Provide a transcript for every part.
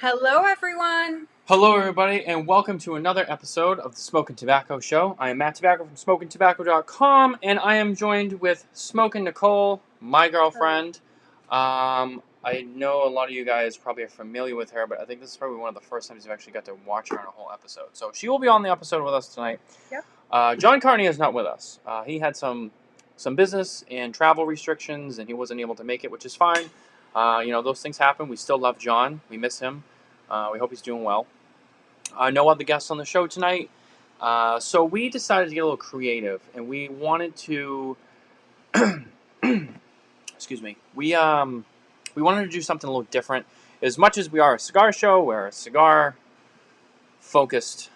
Hello, everyone. Hello, everybody, and welcome to another episode of the Smokin Tobacco Show. I am Matt Tobacco from SmokinTobacco.com, and I am joined with Smokin Nicole, my Hello. girlfriend. I know a lot of you guys probably are familiar with her, but I think this is probably one of the first times you've actually got to watch her on a whole episode. So she will be on the episode with us tonight. Yep. John Carney is not with us. He had some business and travel restrictions, and he wasn't able to make it, which is fine. Those things happen. We still love John. We miss him. We hope he's doing well. No other guests on the show tonight. So we decided to get a little creative, and we wanted to, excuse me, we wanted to do something a little different. As much as we are a cigar show, we're a cigar-focused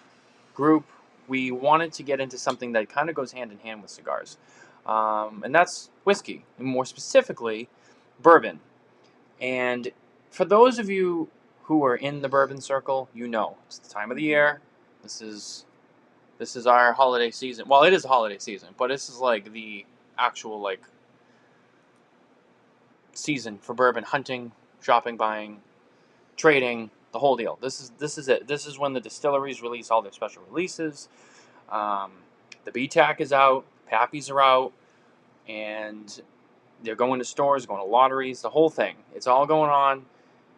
group. We wanted to get into something that kind of goes hand in hand with cigars, and that's whiskey, and more specifically, bourbon. And for those of you who are in the bourbon circle, you know it's the time of the year. This is our holiday season. Well, it is a holiday season, but this is like the actual season for bourbon hunting, shopping, buying, trading, the whole deal. This is it. This is when the distilleries release all their special releases. The BTAC is out, Pappies are out, and they're going to stores, going to lotteries, the whole thing. It's all going on.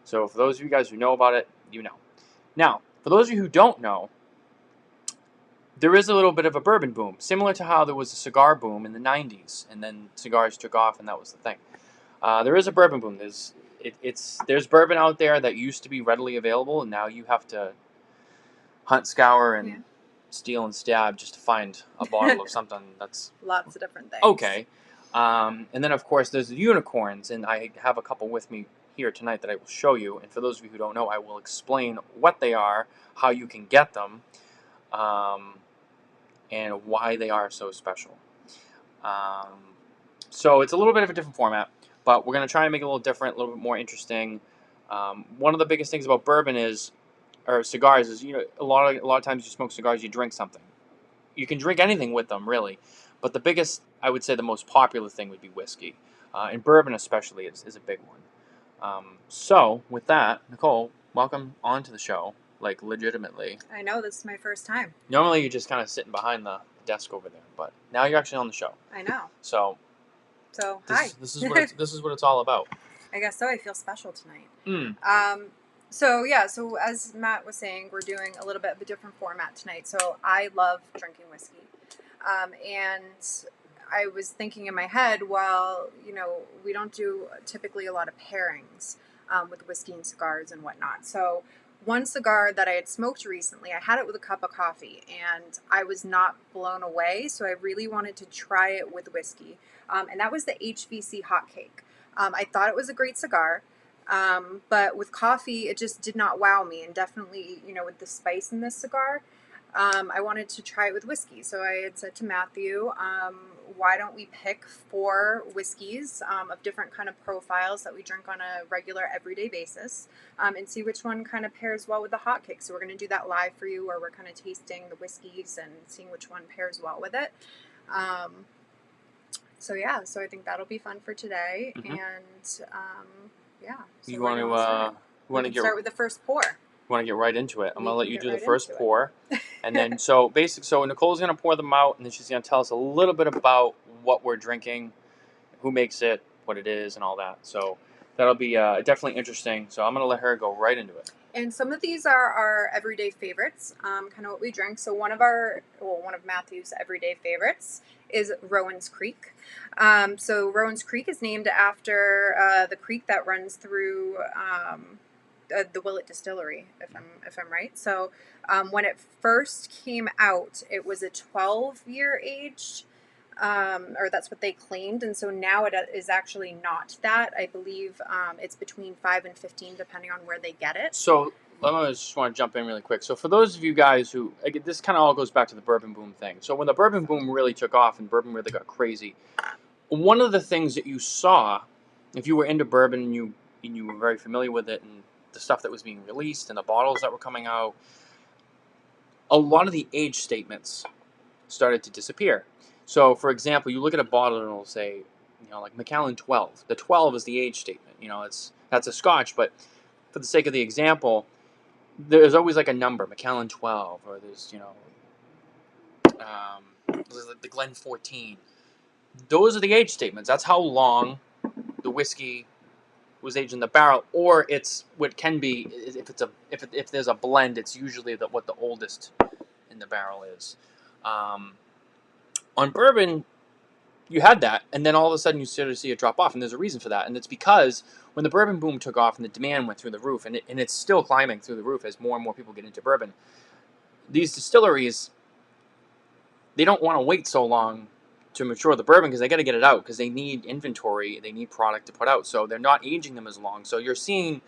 So for those of you guys who know about it, you know. Now, for those of you who don't know, there is a little bit of a bourbon boom, similar to how there was a cigar boom in the 90s, and then cigars took off, and that was the thing. There is a bourbon boom. There's bourbon out there that used to be readily available, and now you have to hunt, scour, and Yeah. steal and stab just to find a bottle of something that's Lots of different things. okay. And then, of course, there's the unicorns, and I have a couple with me here tonight that I will show you. And for those of you who don't know, I will explain what they are, how you can get them, and why they are so special. So it's a little bit of a different format, but we're going to try and make it a little different, a little bit more interesting. One of the biggest things about bourbon or cigars is, a lot of times you smoke cigars, you drink something. You can drink anything with them, really. But the biggest, I would say, the most popular thing would be whiskey. And bourbon especially is a big one. So, with that, Nicole, welcome onto the show, like legitimately. I know this is my first time. Normally you're just kind of sitting behind the desk over there, but now you're actually on the show. I know. So Hi. this is what it's all about. I guess so. I feel special tonight. Mm. So as Matt was saying, we're doing a little bit of a different format tonight. So I love drinking whiskey, and I was thinking in my head, well, we don't do typically a lot of pairings with whiskey and cigars and whatnot. So one cigar that I had smoked recently, I had it with a cup of coffee, and I was not blown away. So I really wanted to try it with whiskey, and that was the HVC Hot Cake. I thought it was a great cigar. But with coffee, it just did not wow me. And definitely, with the spice in this cigar, I wanted to try it with whiskey. So I had said to Matthew, why don't we pick 4 whiskeys of different kind of profiles that we drink on a regular everyday basis, and see which one kind of pairs well with the hotcake. So we're going to do that live for you, where we're kind of tasting the whiskeys and seeing which one pairs well with it. So I think that'll be fun for today. Mm-hmm. And yeah. So You want to start with the first pour. Want to get right into it? I'm going to let you do the right first pour. And then, so Nicole's going to pour them out, and then she's going to tell us a little bit about what we're drinking, who makes it, what it is, and all that. So that'll be definitely interesting. So I'm going to let her go right into it. And some of these are our everyday favorites, kind of what we drink. So one of Matthew's everyday favorites is Rowan's Creek. So Rowan's Creek is named after the creek that runs through the Willett Distillery, if I'm right. So when it first came out, it was a 12-year aged, or that's what they claimed, and so now it is actually not that. I believe it's between 5 and 15, depending on where they get it. So I just want to jump in really quick. So for those of you guys who, this kind of all goes back to the bourbon boom thing. So when the bourbon boom really took off and bourbon really got crazy, one of the things that you saw, if you were into bourbon and you were very familiar with it and the stuff that was being released and the bottles that were coming out, a lot of the age statements started to disappear. So, for example, you look at a bottle and it'll say, like Macallan 12. The 12 is the age statement. That's a Scotch, but for the sake of the example, there's always like a number, Macallan 12, or there's there's the Glen 14. Those are the age statements. That's how long the whiskey was aged in the barrel, or it's what can be if there's a blend, it's usually what the oldest in the barrel is. On bourbon, you had that, and then all of a sudden you started to see it drop off, and there's a reason for that, and it's because when the bourbon boom took off and the demand went through the roof, and it's still climbing through the roof as more and more people get into bourbon, these distilleries, they don't want to wait so long to mature the bourbon because they got to get it out because they need inventory, they need product to put out, so they're not aging them as long. So you're seeing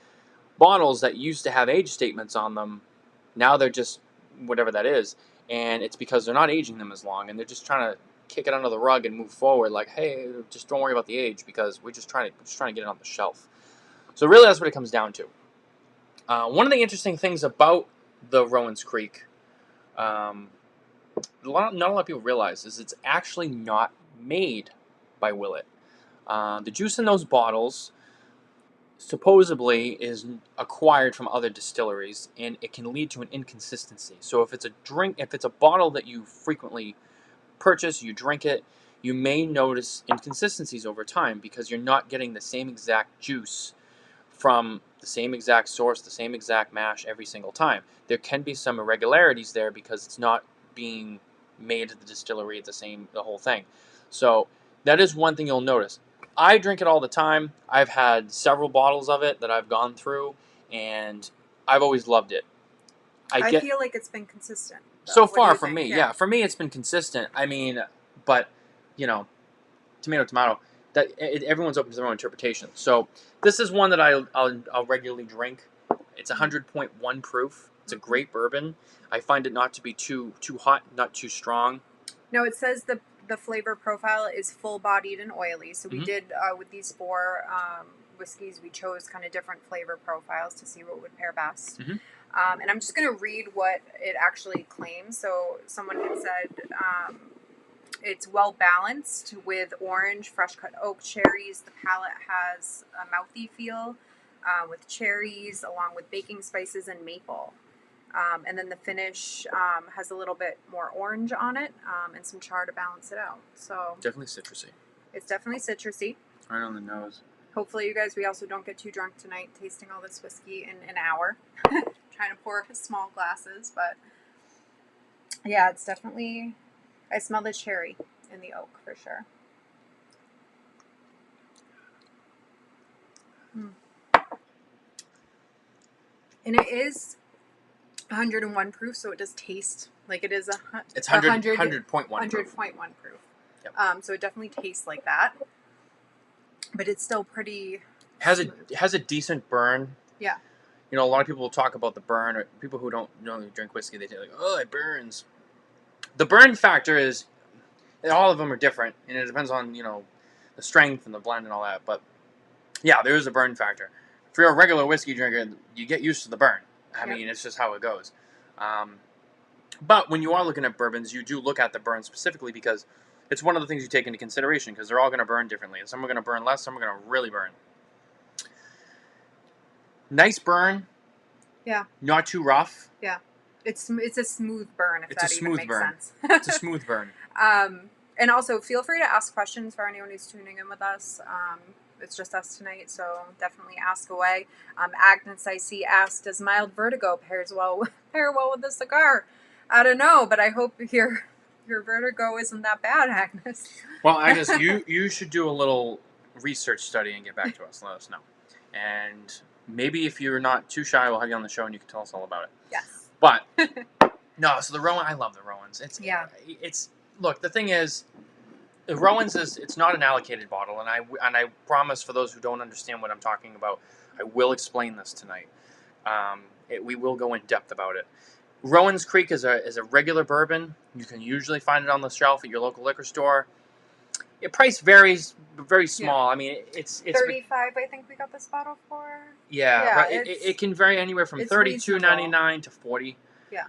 bottles that used to have age statements on them, now they're just whatever that is, and it's because they're not aging them as long, and they're just trying to kick it under the rug and move forward. Like, hey, just don't worry about the age because we're just trying to get it on the shelf. So really, that's what it comes down to. One of the interesting things about the Rowan's Creek, not a lot of people realize, is it's actually not made by Willet. The juice in those bottles supposedly is acquired from other distilleries, and it can lead to an inconsistency. So if it's a bottle that you frequently purchase, you drink it, you may notice inconsistencies over time because you're not getting the same exact juice from the same exact source, the same exact mash every single time. There can be some irregularities there because it's not being made at the distillery the whole thing. So that is one thing you'll notice. I drink it all the time. I've had several bottles of it that I've gone through, and I've always loved it. I feel like it's been consistent. So far for me, yeah. For me, it's been consistent. I mean, but, tomato, tomato. Everyone's open to their own interpretation. So this is one that I'll regularly drink. It's 100.1 proof. It's a great bourbon. I find it not to be too hot, not too strong. No, it says the flavor profile is full-bodied and oily. So we did, with these 4 whiskeys, we chose kind of different flavor profiles to see what would pair best. And I'm just going to read what it actually claims. So someone had said it's well-balanced with orange, fresh-cut oak, cherries. The palate has a mouthy feel with cherries along with baking spices and maple. And then the finish has a little bit more orange on it and some char to balance it out. So definitely citrusy. It's definitely citrusy. Right on the nose. Hopefully, you guys, we also don't get too drunk tonight tasting all this whiskey in an hour. Trying to pour small glasses, but yeah, it's definitely, I smell the cherry in the oak for sure. And it is 101 proof, so it does taste like it is it's 100.1 proof. Yep. So it definitely tastes like that, but it's still pretty. Has a decent burn. Yeah. A lot of people will talk about the burn, or people who don't normally drink whiskey, they say like, oh, it burns. The burn factor is, all of them are different, and it depends on the strength and the blend and all that. But yeah, there is a burn factor. If you're a regular whiskey drinker, you get used to the burn. I mean, it's just how it goes. But when you are looking at bourbons, you do look at the burn specifically because it's one of the things you take into consideration because they're all going to burn differently. Some are going to burn less, some are going to really burn. Nice burn. Yeah. Not too rough. Yeah. It's a smooth burn, if that even makes sense. It's a smooth burn. And also, feel free to ask questions for anyone who's tuning in with us. It's just us tonight, so definitely ask away. Agnes, I see, asked, does mild vertigo pair well with the cigar? I don't know, but I hope your vertigo isn't that bad, Agnes. Well, Agnes, you should do a little research study and get back to us. Let us know. And maybe if you're not too shy, we'll have you on the show and you can tell us all about it. Yes. But, no, so the Rowan, I love the Rowans. Look, the thing is, the Rowan's it's not an allocated bottle, and I promise for those who don't understand what I'm talking about, I will explain this tonight. We will go in depth about it. Rowan's Creek is a regular bourbon. You can usually find it on the shelf at your local liquor store. Your price varies, very small. Yeah. I mean, it's $35. I think we got this bottle for. Yeah, right. It can vary anywhere from $32.99 to $40. Yeah.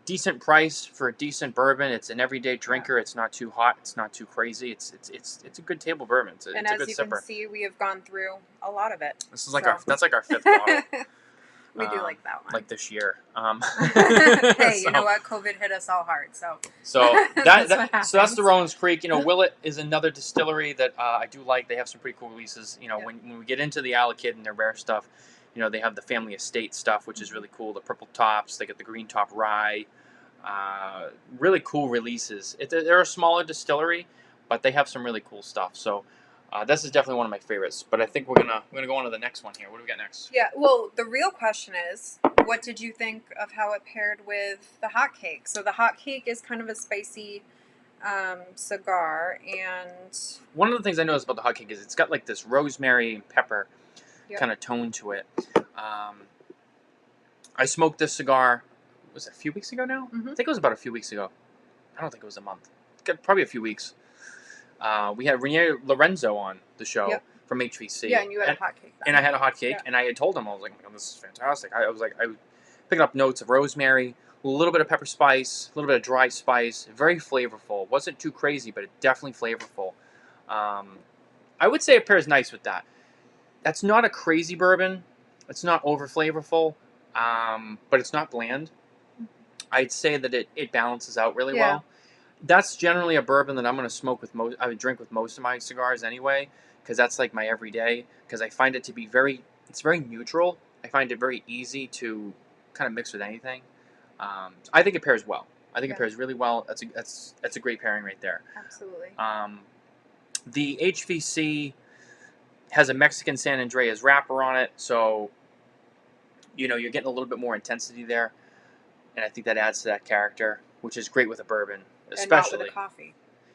Decent price for a decent bourbon. It's an everyday drinker. Yeah. It's not too hot. It's not too crazy. It's a good table bourbon. It's a good sipper. And as you can see, we have gone through a lot of it. This is that's like our 5th bottle. We do like that one. Like this year. Hey, So, you know what? COVID hit us all hard, so that's what happens. so that's the Rowan's Creek. Willet is another distillery that I do like. They have some pretty cool releases. When we get into the Alakid and their rare stuff, they have the Family Estate stuff, which is really cool. The purple tops, they get the green top rye. Really cool releases. They're a smaller distillery, but they have some really cool stuff. So this is definitely one of my favorites. But I think we're gonna go on to the next one here. What do we got next? Yeah. Well, the real question is, what did you think of how it paired with the hot cake? So the hot cake is kind of a spicy cigar, and one of the things I noticed about the hot cake is it's got like this rosemary and pepper kind of tone to it. I smoked this cigar. Was it a few weeks ago now? Mm-hmm. I think it was about a few weeks ago. I don't think it was a month. Probably a few weeks. We had Renier Lorenzo on the show from HVC. Yeah, and you had a hot cake. And I had a hot cake, and I had told him, I was like, oh, this is fantastic. I was picking up notes of rosemary, a little bit of pepper spice, a little bit of dry spice, very flavorful. Wasn't too crazy, but it definitely flavorful. I would say it pairs nice with that. That's not a crazy bourbon. It's not over flavorful, but it's not bland. I'd say that it balances out really well. That's generally a bourbon that I'm going to smoke with most. I would drink with most of my cigars anyway, because that's like my everyday. Because I find it to be it's very neutral. I find it very easy to kind of mix with anything. I think it pairs well. I think it pairs really well. That's a great pairing right there. Absolutely. The HVC has a Mexican San Andreas wrapper on it, so you're getting a little bit more intensity there. And I think that adds to that character, which is great with a bourbon, especially. And not with a coffee.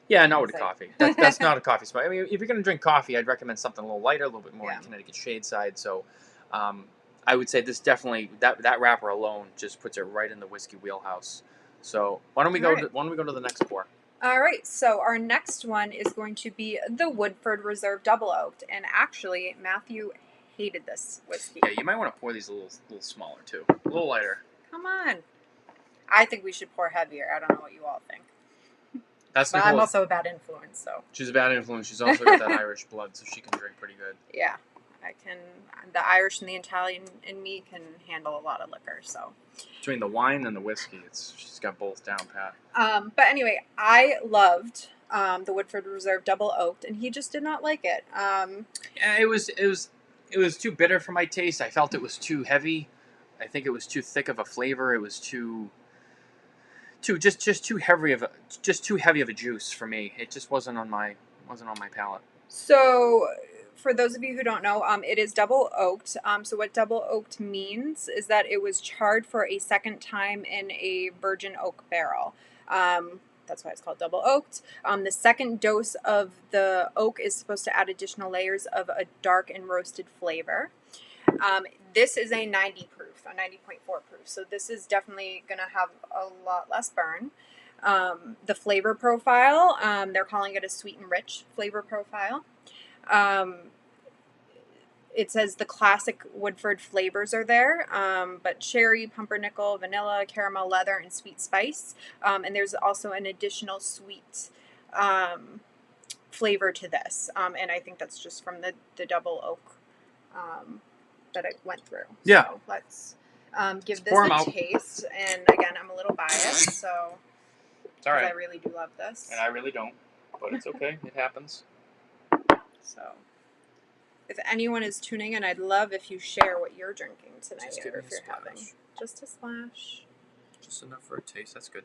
Yeah, not with a coffee. That's not a coffee spot. I mean, if you're going to drink coffee, I'd recommend something a little lighter, a little bit more on Connecticut shade side. So I would say this definitely, that wrapper alone just puts it right in the whiskey wheelhouse. So why don't we go to the next pour? All right, so our next one is going to be the Woodford Reserve Double Oaked. And actually, Matthew hated this whiskey. Yeah, you might want to pour these a little smaller too. A little lighter. Come on. I think we should pour heavier. I don't know what you all think. But I'm also a bad influence, so. She's a bad influence. She's also got that Irish blood, so she can drink pretty good. Yeah, I can. The Irish and the Italian in me can handle a lot of liquor, so. Between the wine and the whiskey, she's got both down pat. But anyway, I loved the Woodford Reserve Double Oaked, and he just did not like it. Yeah, it was too bitter for my taste. I felt it was too heavy. I think it was too thick of a flavor. It was too heavy of a juice for me. It just wasn't on my palate. So, for those of you who don't know, it is double oaked. So what double oaked means is that it was charred for a second time in a virgin oak barrel. That's why it's called double oaked. The second dose of the oak is supposed to add additional layers of a dark and roasted flavor. This is a 90 proof, a 90.4 proof. So this is definitely going to have a lot less burn. The flavor profile, they're calling it a sweet and rich flavor profile. It says the classic Woodford flavors are there, but cherry, pumpernickel, vanilla, caramel, leather, and sweet spice. And there's also an additional sweet flavor to this. And I think that's just from the double oak that I went through. Yeah. So let's give this a taste. And again, I'm a little biased, so it's all right. I really do love this. And I really don't, but it's okay. It happens. So if anyone is tuning in, I'd love if you share what you're drinking tonight, or if you're having just a splash. Just enough for a taste. That's good.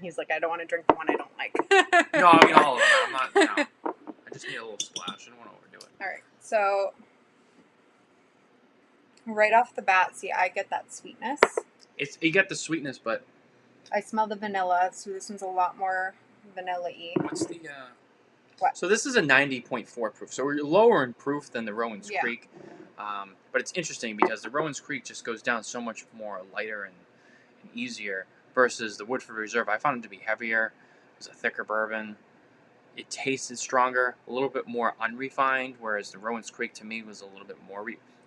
He's like, I don't want to drink the one I don't like. No, I mean all of them. I'm not. No. I just need a little splash. I don't want to overdo it. All right, so right off the bat, see, I get that sweetness. You get the sweetness, but I smell the vanilla. So this one's a lot more vanilla-y. What's the? What? So this is a 90.4 proof. So we're lower in proof than the Rowan's Creek. But it's interesting because the Rowan's Creek just goes down so much more lighter and easier versus the Woodford Reserve. I found it to be heavier. It was a thicker bourbon. It tasted stronger, a little bit more unrefined, whereas the Rowan's Creek to me was a little bit more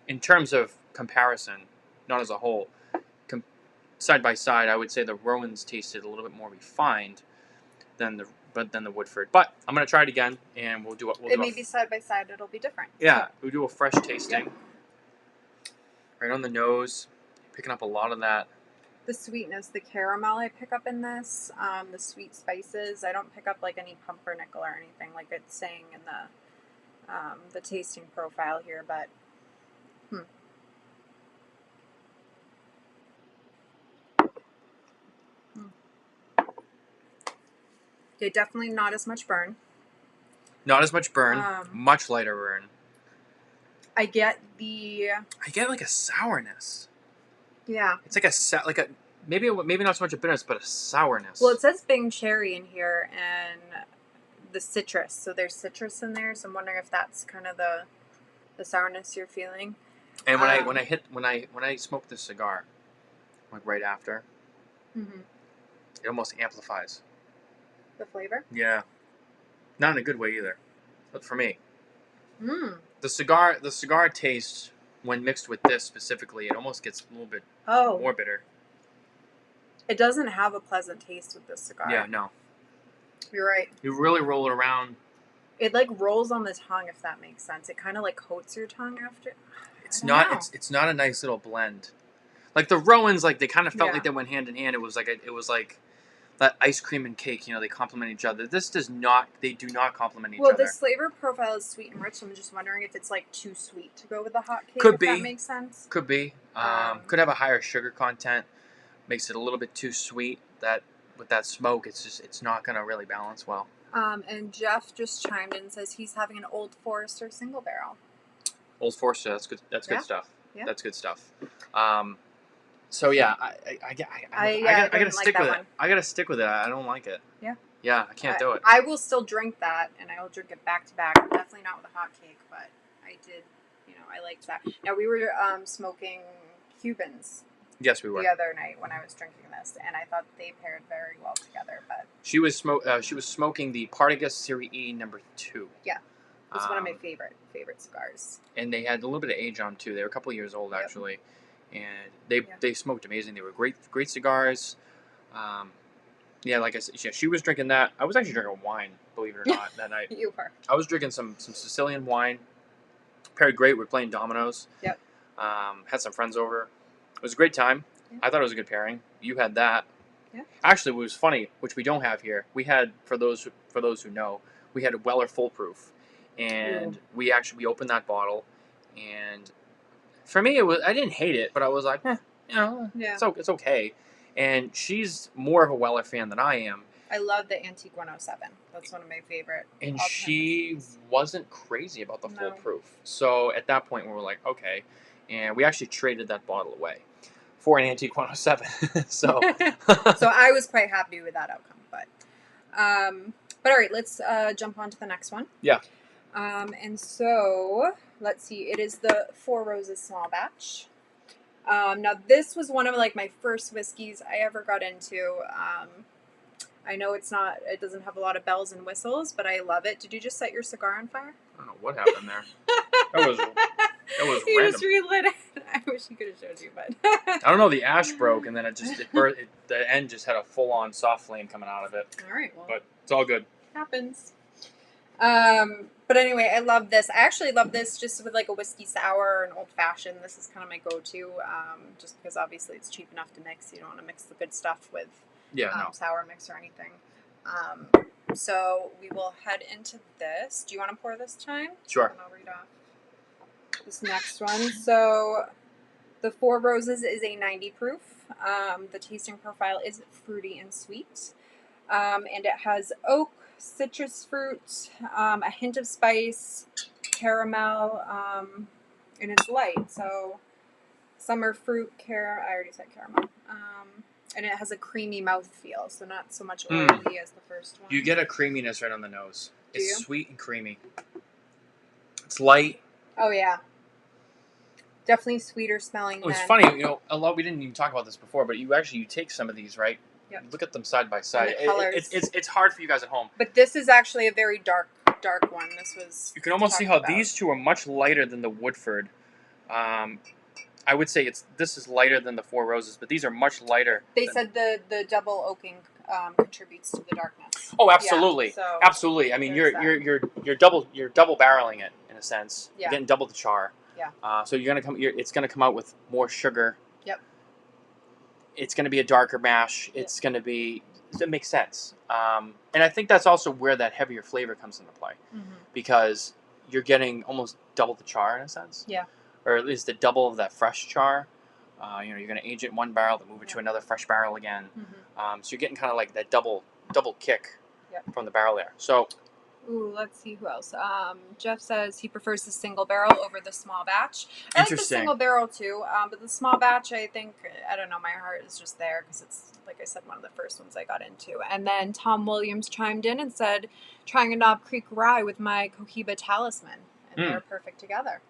in terms of comparison, not as a whole. Side by side, I would say the Rowan's tasted a little bit more refined than the Woodford. But I'm going to try it again, and we'll do it. It may be side by side. It'll be different. Yeah, we'll do a fresh tasting. Right on the nose. Picking up a lot of that. The sweetness, the caramel I pick up in this, the sweet spices. I don't pick up like any pumpernickel or anything like it's saying in the tasting profile here, but Okay, definitely not as much burn. Not as much burn, much lighter burn. I get like a sourness. Yeah. It's like a maybe not so much a bitterness, but a sourness. Well, it says Bing cherry in here and the citrus. So there's citrus in there. So I'm wondering if that's kind of the sourness you're feeling. And when I smoke this cigar, like right after, it almost amplifies the flavor. Yeah, not in a good way either, but for me, the cigar taste when mixed with this specifically, it almost gets a little bit more bitter. It doesn't have a pleasant taste with this cigar. Yeah, no. You're right. You really roll it around. It like rolls on the tongue, if that makes sense. It kind of like coats your tongue after. It's not. It's not a nice little blend. Like the Rowans, like they kind of felt like they went hand in hand. It was like that ice cream and cake. You know, they complement each other. This does not. They do not complement each other. Well, this flavor profile is sweet and rich. I'm just wondering if it's like too sweet to go with the hot cake. Could be. That makes sense. Could be. Could have a higher sugar content. Makes it a little bit too sweet. That with that smoke, it's not gonna really balance well. And Jeff just chimed in and says he's having an Old Forester single barrel. Old Forester, that's good. That's good stuff. Yeah. That's good stuff. So yeah, I gotta stick with it. I gotta stick with it. I don't like it. Yeah. Yeah, I can't do it. I will still drink that, and I will drink it back to back. Definitely not with a hot cake, but I did. I liked that. Now we were smoking Cubans. Yes, we were. The other night when I was drinking this, and I thought they paired very well together. But she was smoking the Partagas Serie E number 2. Yeah, it's one of my favorite cigars. And they had a little bit of age on too. They were a couple of years old actually, and they smoked amazing. They were great cigars. Yeah, like I said, she was drinking that. I was actually drinking wine, believe it or not, that night. You were. I was drinking some Sicilian wine. Paired great. We're playing dominoes. Yep. Had some friends over. It was a great time. Yeah. I thought it was a good pairing. You had that. Yeah. Actually, what was funny, which we don't have here, we had for those who know, we had a Weller Full Proof, and we opened that bottle, and for me I didn't hate it, but I was like, it's okay. And she's more of a Weller fan than I am. I love the Antique 107. That's one of my favorite. And she wasn't crazy about the Full Proof. So at that point, we were like, okay. And we actually traded that bottle away for an Antique 107. So I was quite happy with that outcome. But all right, let's jump on to the next one. Yeah. And so let's see. It is the Four Roses Small Batch. Now this was one of like my first whiskeys I ever got into. I know it doesn't have a lot of bells and whistles, but I love it. Did you just set your cigar on fire? I don't know what happened there. That was you random. just relit it. I wish he could have showed you, but I don't know. The ash broke, and then the end just had a full-on soft flame coming out of it. All right, well, but it's all good. Happens. But anyway, I love this. I actually love this just with like a whiskey sour or an old fashioned. This is kind of my go-to, just because obviously it's cheap enough to mix. You don't want to mix the good stuff with sour mix or anything. So we will head into this. Do you want to pour this time? Sure. And I'll read off this next one. So the Four Roses is a 90 proof. The tasting profile is fruity and sweet. And it has oak, citrus fruit, a hint of spice, caramel, and it's light. So summer fruit, I already said caramel. And it has a creamy mouthfeel, so not so much oily as the first one. You get a creaminess right on the nose. It's sweet and creamy. It's light. Oh, yeah. Definitely sweeter smelling. It was funny, we didn't even talk about this before, but you take some of these, right? Yep. You look at them side by side. It's hard for you guys at home. But this is actually a very dark one. This was. You can almost see how these two are much lighter than the Woodford. I would say this is lighter than the Four Roses, but these are much lighter. They said the double oaking contributes to the darkness. Oh, absolutely, so absolutely. I mean, you're double barreling it in a sense. Yeah. You're getting double the char. Yeah. So it's gonna come out with more sugar. Yep. It's going to be a darker mash. It's going to be. It makes sense. And I think that's also where that heavier flavor comes into play, because you're getting almost double the char in a sense. Yeah. Or at least the double of that fresh char. You're going to age it in one barrel, then move it to another fresh barrel again. So you're getting kind of like that double kick from the barrel there. So. Ooh, let's see who else. Jeff says he prefers the single barrel over the small batch. I like the single barrel too, but the small batch, I think, I don't know, my heart is just there because it's, like I said, one of the first ones I got into. And then Tom Williams chimed in and said, trying a Knob Creek rye with my Cohiba Talisman. And they're perfect together.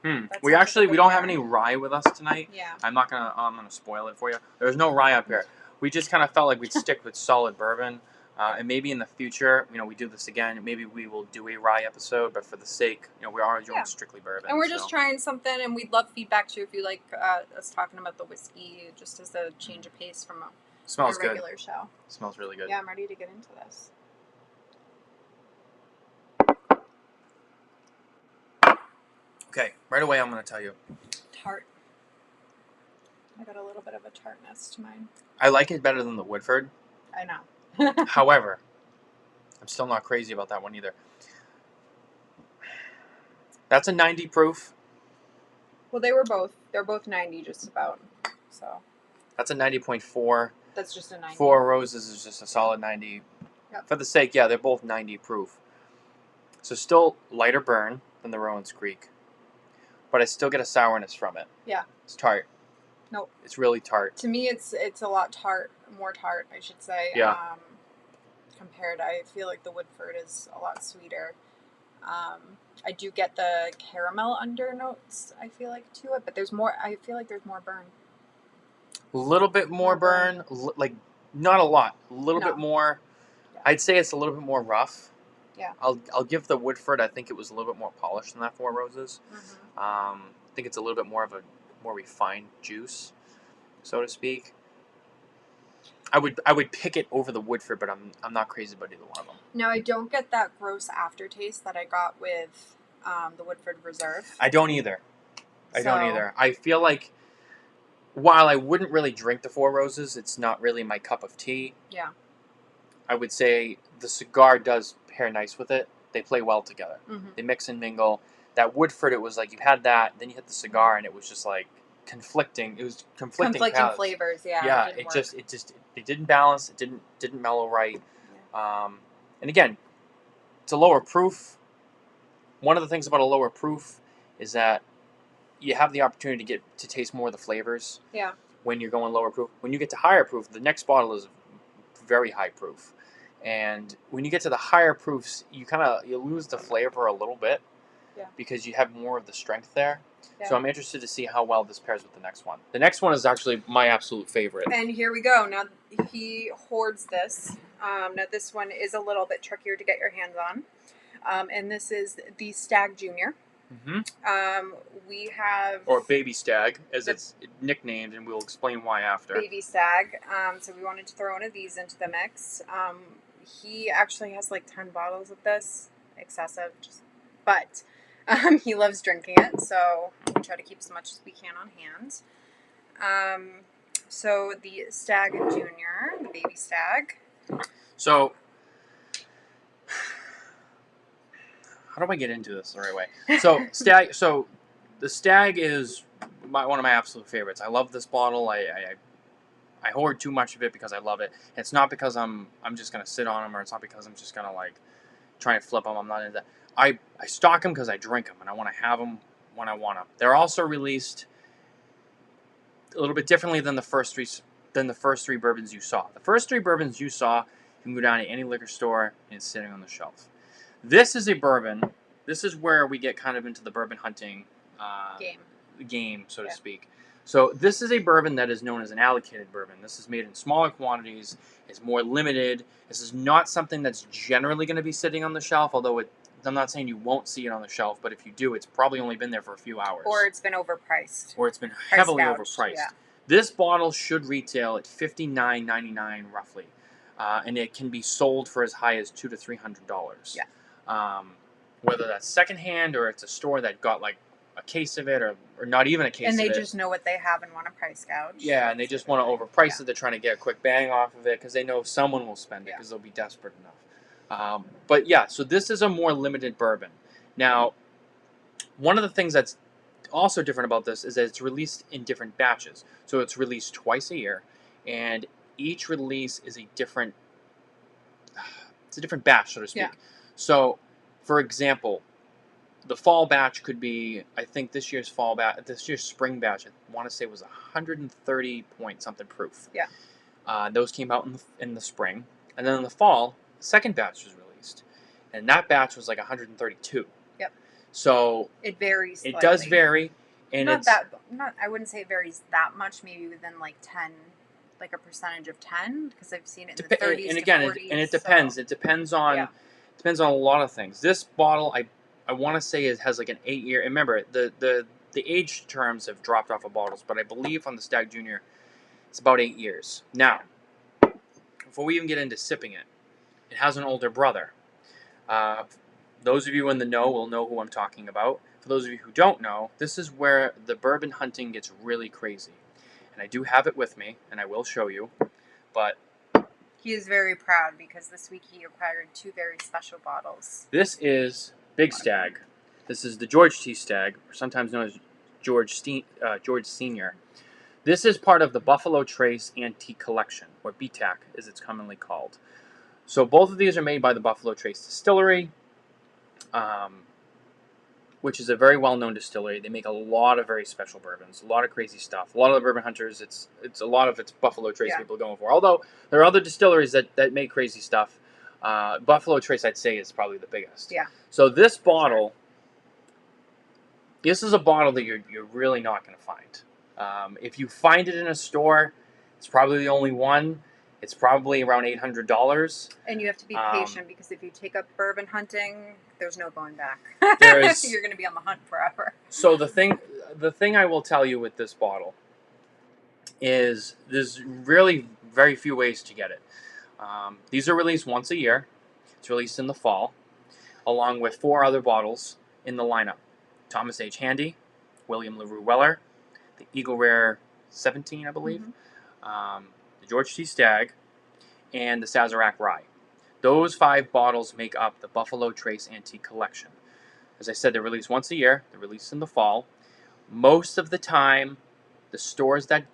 We don't have any rye with us tonight. Yeah. I'm gonna spoil it for you. There's no rye up here. We just kind of felt like we'd stick with solid bourbon. And maybe in the future, we do this again. Maybe we will do a rye episode, but for the sake, we are doing strictly bourbon. And we're just trying something, and we'd love feedback too if you like us talking about the whiskey, just as a change of pace from a regular show. Smells really good. Yeah, I'm ready to get into this. Okay, right away I'm going to tell you. Tart. I got a little bit of a tartness to mine. I like it better than the Woodford. I know. However, I'm still not crazy about that one either. That's a 90 proof. Well, they're both 90 just about. So. That's a 90.4. That's just a 90. Four Roses is just a solid 90. Yep. For the sake, they're both 90 proof. So still lighter burn than the Rowan's Creek. But I still get a sourness from it. Yeah. It's tart. Nope. It's really tart. To me, it's a lot more tart, I should say. Yeah. Compared, I feel like the Woodford is a lot sweeter. I do get the caramel undernotes, I feel like, to it, but I feel like there's more burn. A little bit more burn, like not a lot. A little bit more. Yeah. I'd say it's a little bit more rough. Yeah. I'll give the Woodford, I think it was a little bit more polished than that Four Roses. I think it's a little bit more of a more refined juice, so to speak. I would pick it over the Woodford, but I'm not crazy about either one of them. No, I don't get that gross aftertaste that I got with the Woodford Reserve. I don't either. I feel like while I wouldn't really drink the Four Roses, it's not really my cup of tea. Yeah. I would say the cigar does pair nice with it. They play well together. They mix and mingle. That Woodford, it was like you had that, then you hit the cigar, and it was just like conflicting. It was conflicting flavors. Yeah. Yeah. It didn't balance. It didn't mellow right. Yeah. And again, it's a lower proof. One of the things about a lower proof is that you have the opportunity to taste more of the flavors. Yeah. When you're going lower proof. When you get to higher proof, the next bottle is very high proof. And when you get to the higher proofs, you lose the flavor a little bit. Yeah. Because you have more of the strength there. Yeah. So I'm interested to see how well this pairs with the next one. The next one is actually my absolute favorite. And here we go. Now he hoards this. Now this one is a little bit trickier to get your hands on. And this is the Stag Junior. We have... Or Baby Stag, as it's nicknamed, and we'll explain why after. Baby Stag. So we wanted to throw one of these into the mix. He actually has like 10 bottles of this. Excessive. But he loves drinking it, so we try to keep as much as we can on hand. So the Stag Junior, the Baby Stag. So... how do I get into this the right way? So the Stag is one of my absolute favorites. I love this bottle. I hoard too much of it because I love it. It's not because I'm just gonna sit on them, or it's not because I'm just gonna like try and flip them. I'm not into that. I stock them because I drink them and I want to have them when I want them. They're also released a little bit differently than the first three bourbons you saw. The first three bourbons you saw, you can go down to any liquor store and it's sitting on the shelf. This is a bourbon. This is where we get kind of into the bourbon hunting game, so to speak. So this is a bourbon that is known as an allocated bourbon. This is made in smaller quantities. It's more limited. This is not something that's generally going to be sitting on the shelf, although I'm not saying you won't see it on the shelf, but if you do, it's probably only been there for a few hours. Or it's been overpriced. Or it's been heavily overpriced. Yeah. This bottle should retail at $59.99 roughly, and it can be sold for as high as $200 to $300. Yeah. Whether that's secondhand or it's a store that got like a case of it, or not even a case And of they it. just know what they have and want to price gouge. Yeah, and they just want to overprice it. They're trying to get a quick bang off of it because they know someone will spend it because they'll be desperate enough. But yeah, so this is a more limited bourbon. Now, one of the things that's also different about this is that it's released in different batches. So it's released twice a year, and each release is a different. It's a different batch, so to speak. Yeah. So, for example, the fall batch could be, I think this year's spring batch, I want to say was 130 point something proof. Yeah. Those came out in the spring, and then in the fall, the second batch was released, and that batch was like 132. Yep. So it varies. It does vary, and I wouldn't say it varies that much. Maybe within like 10, like a percentage of 10, because I've seen it in the 30s and again, to 40s. it depends. It depends on a lot of things. This bottle, I want to say it has like an 8-year. Remember, the age terms have dropped off of bottles, but I believe on the Stag Junior, it's about 8 years. Now, before we even get into sipping it, it has an older brother. Those of you in the know will know who I'm talking about. For those of you who don't know, this is where the bourbon hunting gets really crazy. And I do have it with me, and I will show you. But he is very proud because this week he acquired 2 very special bottles. This is Big Stag. This is the George T. Stag, sometimes known as George Senior. This is part of the Buffalo Trace Antique Collection, or BTAC as it's commonly called. So both of these are made by the Buffalo Trace Distillery, which is a very well-known distillery. They make a lot of very special bourbons, a lot of crazy stuff. A lot of the bourbon hunters, it's a lot of it's Buffalo Trace people going for. Although there are other distilleries that make crazy stuff. Buffalo Trace, I'd say, is probably the biggest. Yeah. So this bottle, this is a bottle that you're really not going to find. If you find it in a store, it's probably the only one. It's probably around $800. And you have to be patient because if you take up bourbon hunting, there's no going back. You're going to be on the hunt forever. So the thing I will tell you with this bottle is there's really very few ways to get it. These are released once a year. It's released in the fall, along with 4 other bottles in the lineup. Thomas H. Handy, William LaRue Weller, the Eagle Rare 17, I believe, the George T. Stag, and the Sazerac Rye. Those 5 bottles make up the Buffalo Trace Antique Collection. As I said, they're released once a year. They're released in the fall. Most of the time, the stores that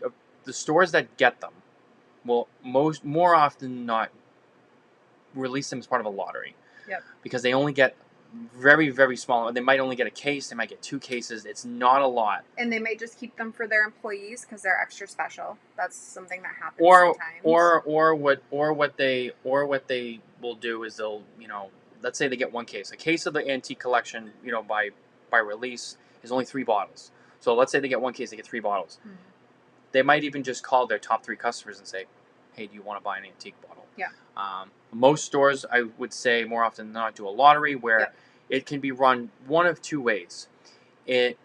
get them will more often than not release them as part of a lottery. Yep. Because they only get very, very small. They might only get a case. They might get 2 cases. It's not a lot. And they may just keep them for their employees because they're extra special. That's something that happens sometimes. Or what they will do is they'll, let's say they get 1 case. A case of the antique collection, by release is only 3 bottles. So let's say they get 1 case, they get 3 bottles. Mm-hmm. They might even just call their top 3 customers and say, "Hey, do you want to buy an antique bottle?" Yeah. Most stores, I would say, more often than not, do a lottery where it can be run one of 2 ways. It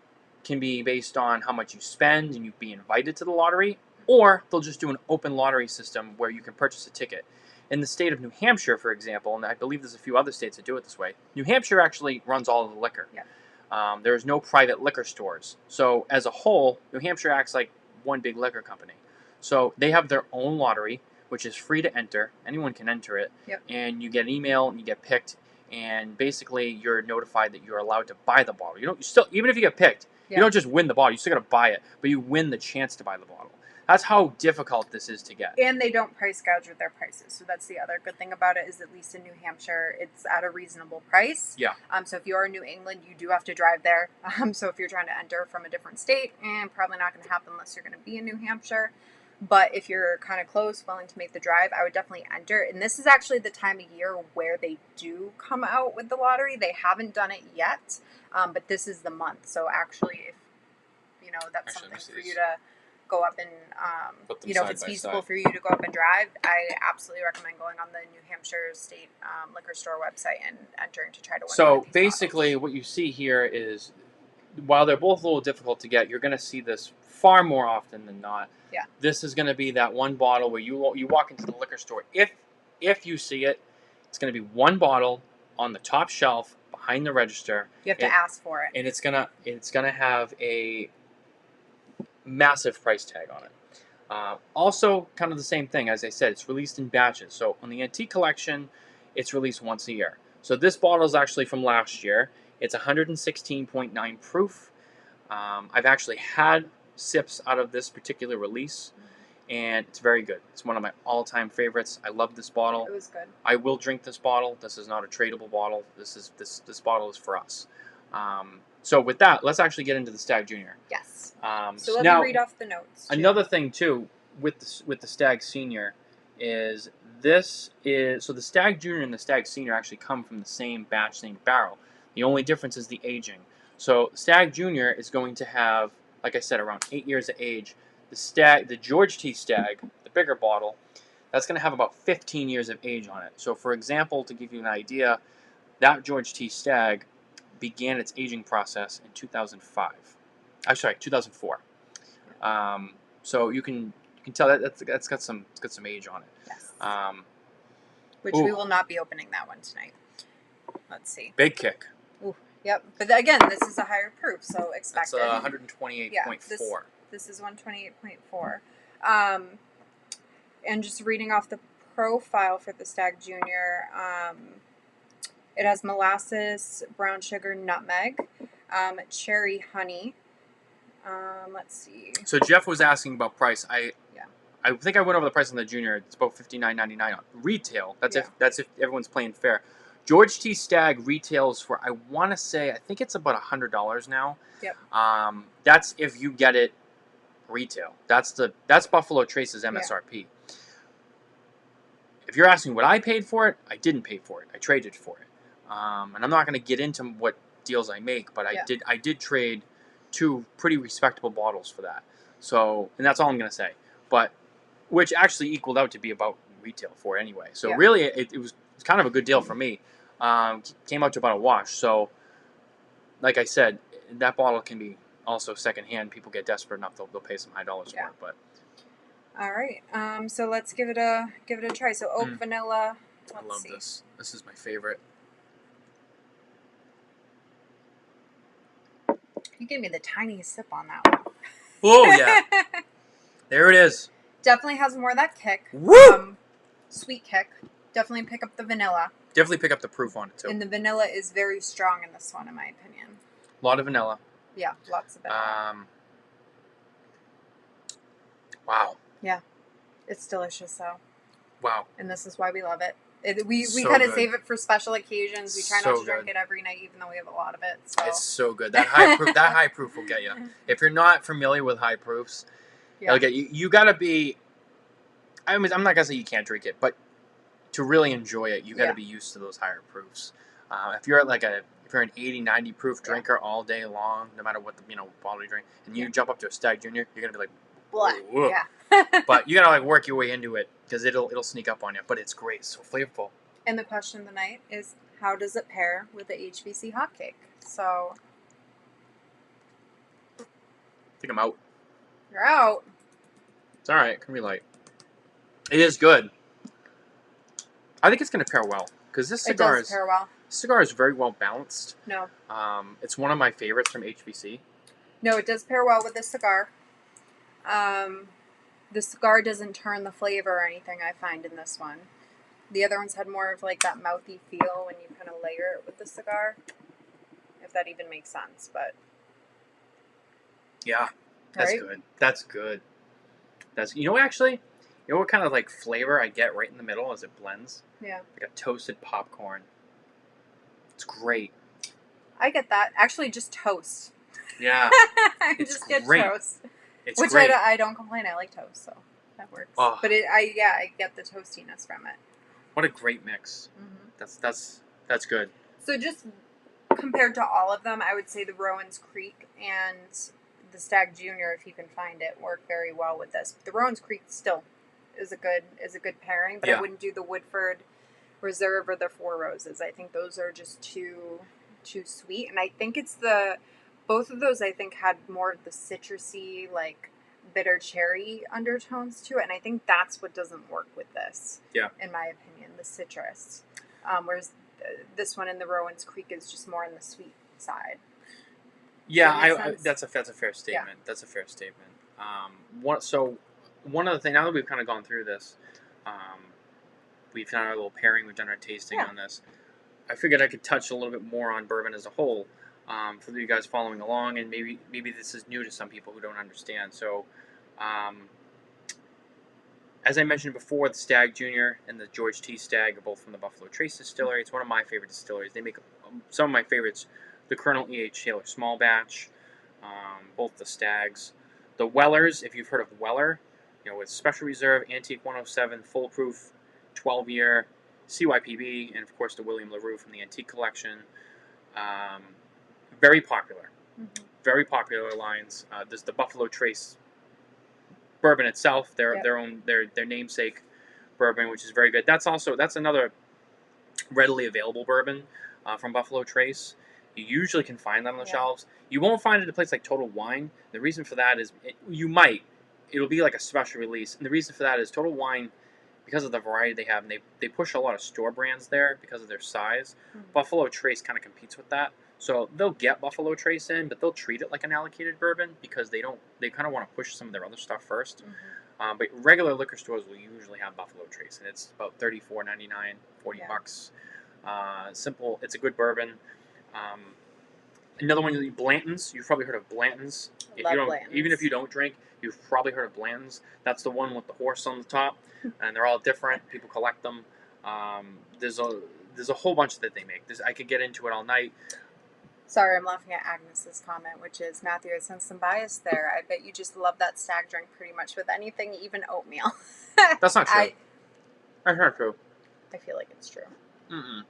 can be based on how much you spend and you'd be invited to the lottery, or they'll just do an open lottery system where you can purchase a ticket. In the state of New Hampshire, for example, and I believe there's a few other states that do it this way, New Hampshire actually runs all of the liquor. Yeah. There's no private liquor stores. So as a whole, New Hampshire acts like one big liquor company. So they have their own lottery, which is free to enter. Anyone can enter it. Yep. And you get an email and you get picked, and basically you're notified that you're allowed to buy the bottle. You still, even if you get picked, you don't just win the bottle. You still got to buy it, but you win the chance to buy the bottle. That's how difficult this is to get. And they don't price gouge with their prices. So that's the other good thing about it is at least in New Hampshire, it's at a reasonable price. Yeah. So if you are in New England, you do have to drive there. So if you're trying to enter from a different state, probably not going to happen unless you're going to be in New Hampshire. But if you're kind of close, willing to make the drive, I would definitely enter. And this is actually the time of year where they do come out with the lottery. They haven't done it yet, but this is the month. So actually, if that's something for you to go up and, if it's feasible for you to go up and drive, I absolutely recommend going on the New Hampshire State Liquor Store website and entering to try to win. So basically, what you see here is, while they're both a little difficult to get, you're going to see this far more often than not. Yeah. This is going to be that one bottle where you walk into the liquor store. If you see it, it's going to be one bottle on the top shelf behind the register. You have to ask for it. And it's gonna have a massive price tag on it. Also, kind of the same thing. As I said, it's released in batches. So on the Antique Collection, it's released once a year. So this bottle is actually from last year. It's 116.9 proof. I've actually had sips out of this particular release, and it's very good. It's one of my all-time favorites. I love this bottle. It was good. I will drink this bottle. This is not a tradable bottle. This bottle is for us. So with that, let's actually get into the Stag Junior. Yes. So let now, me read off the notes. Too. Another thing too with the Stag Senior is the Stag Junior and the Stag Senior actually come from the same batch, same barrel. The only difference is the aging. So Stag Junior is going to have, like I said, around 8 years of age. The George T. Stag, the bigger bottle, that's going to have about 15 years of age on it. So for example, to give you an idea, that George T. Stag began its aging process in 2005. I'm sorry, 2004. So you can tell that's got some age on it. Yes. Which we will not be opening that one tonight. Let's see. Big kick. Ooh, yep. But again, this is a higher proof, so expect it. That's 128.4. Yeah, this is 128.4. And just reading off the profile for the Stag Junior, it has molasses, brown sugar, nutmeg, cherry honey. Let's see. So Jeff was asking about price. I think I went over the price on the Junior. It's about $59.99 on retail. That's if everyone's playing fair. George T. Stag retails for, I want to say, I think it's about $100 now. Yep. That's if you get it retail. That's Buffalo Trace's MSRP. Yeah. If you're asking what I paid for it, I didn't pay for it. I traded for it. And I'm not going to get into what deals I make, but I did trade 2 pretty respectable bottles for that. So, and that's all I'm going to say. But which actually equaled out to be about retail for it anyway. So really, it was kind of a good deal for me. Came out to about a wash. So, like I said, that bottle can be also secondhand. People get desperate enough; they'll pay some high dollars for it. But all right, so let's give it a try. So oak vanilla. I love this. This is my favorite. You gave me the tiniest sip on that one. Oh yeah, there it is. Definitely has more of that kick. Woo! Sweet kick. Definitely pick up the vanilla. Definitely pick up the proof on it too. And the vanilla is very strong in this one, in my opinion. A lot of vanilla. Yeah, lots of vanilla. Wow. Yeah, it's delicious though. Wow. And this is why we love it. We kind of save it for special occasions. We try not to drink it every night, even though we have a lot of it. So. It's so good. That high proof will get you. If you're not familiar with high proofs, it'll get you. You gotta be. I mean, I'm not gonna say you can't drink it, but to really enjoy it, you gotta be used to those higher proofs. If you're an 80, 90 proof drinker all day long, no matter what bottle you drink, and you jump up to a Stag Junior, you're gonna be like, whoa. Yeah. But you gotta work your way into it because it'll sneak up on you. But it's great, it's so flavorful. And the question of the night is, how does it pair with the HBC hotcake? So, I think I'm out. You're out. It's all right. It can be light. It is good. I think it's gonna pair well because this cigar pair well. This cigar is very well balanced. No. It's one of my favorites from HBC. No, it does pair well with this cigar. The cigar doesn't turn the flavor or anything, I find, in this one. The other ones had more of like that mouthy feel when you kind of layer it with the cigar. If that even makes sense, but... Yeah, that's good. That's good. Actually, what kind of like flavor I get right in the middle as it blends? Yeah. Like a toasted popcorn. It's great. I get that. Actually, just toast. Yeah. I just get toast. It's Which great. I don't complain. I like toast, so that works. Oh. But I get the toastiness from it. What a great mix. Mm-hmm. That's good. So just compared to all of them, I would say the Rowan's Creek and the Stag Junior, if you can find it, work very well with this. The Rowan's Creek still is a good pairing, but I wouldn't do the Woodford Reserve or the Four Roses. I think those are just too sweet, and I think it's both of those I think had more of the citrusy, like bitter cherry undertones to it, and I think that's what doesn't work with this. Yeah. In my opinion, the citrus. Whereas this one in the Rowan's Creek is just more on the sweet side. Yeah, that's a fair statement. Yeah. That's a fair statement. One other thing, now that we've kind of gone through this, we've done our little pairing, we've done our tasting on this. I figured I could touch a little bit more on bourbon as a whole, for you guys following along, and maybe this is new to some people who don't understand. So, as I mentioned before, the Stag Junior and the George T. Stag are both from the Buffalo Trace Distillery. It's one of my favorite distilleries. They make some of my favorites. The Colonel E.H. Taylor Small Batch, both the Stags. The Wellers, if you've heard of Weller, with Special Reserve, Antique 107, Full Proof, 12-year, CYPB, and of course the William LaRue from the Antique Collection. Very popular. Mm-hmm. Very popular lines. There's the Buffalo Trace bourbon itself, their namesake bourbon, which is very good. That's another readily available bourbon from Buffalo Trace. You usually can find that on the shelves. You won't find it at a place like Total Wine. The reason for that is it'll be like a special release, and the reason for that is Total Wine, because of the variety they have, and they push a lot of store brands there because of their size. Mm-hmm. Buffalo Trace kind of competes with that. So they'll get Buffalo Trace in, but they'll treat it like an allocated bourbon because they kind of want to push some of their other stuff first. Mm-hmm. But regular liquor stores will usually have Buffalo Trace, and it's about $34.99, $40. Simple. It's a good bourbon. Another one, Blanton's. You've probably heard of Blanton's. Even if you don't drink, you've probably heard of Blanton's. That's the one with the horse on the top, and they're all different. People collect them. There's a whole bunch that they make. I could get into it all night. Sorry, I'm laughing at Agnes's comment, which is, Matthew, I sense some bias there. I bet you just love that stag drink pretty much with anything, even oatmeal. That's not true. That's not true. I feel like it's true. Mm-mm.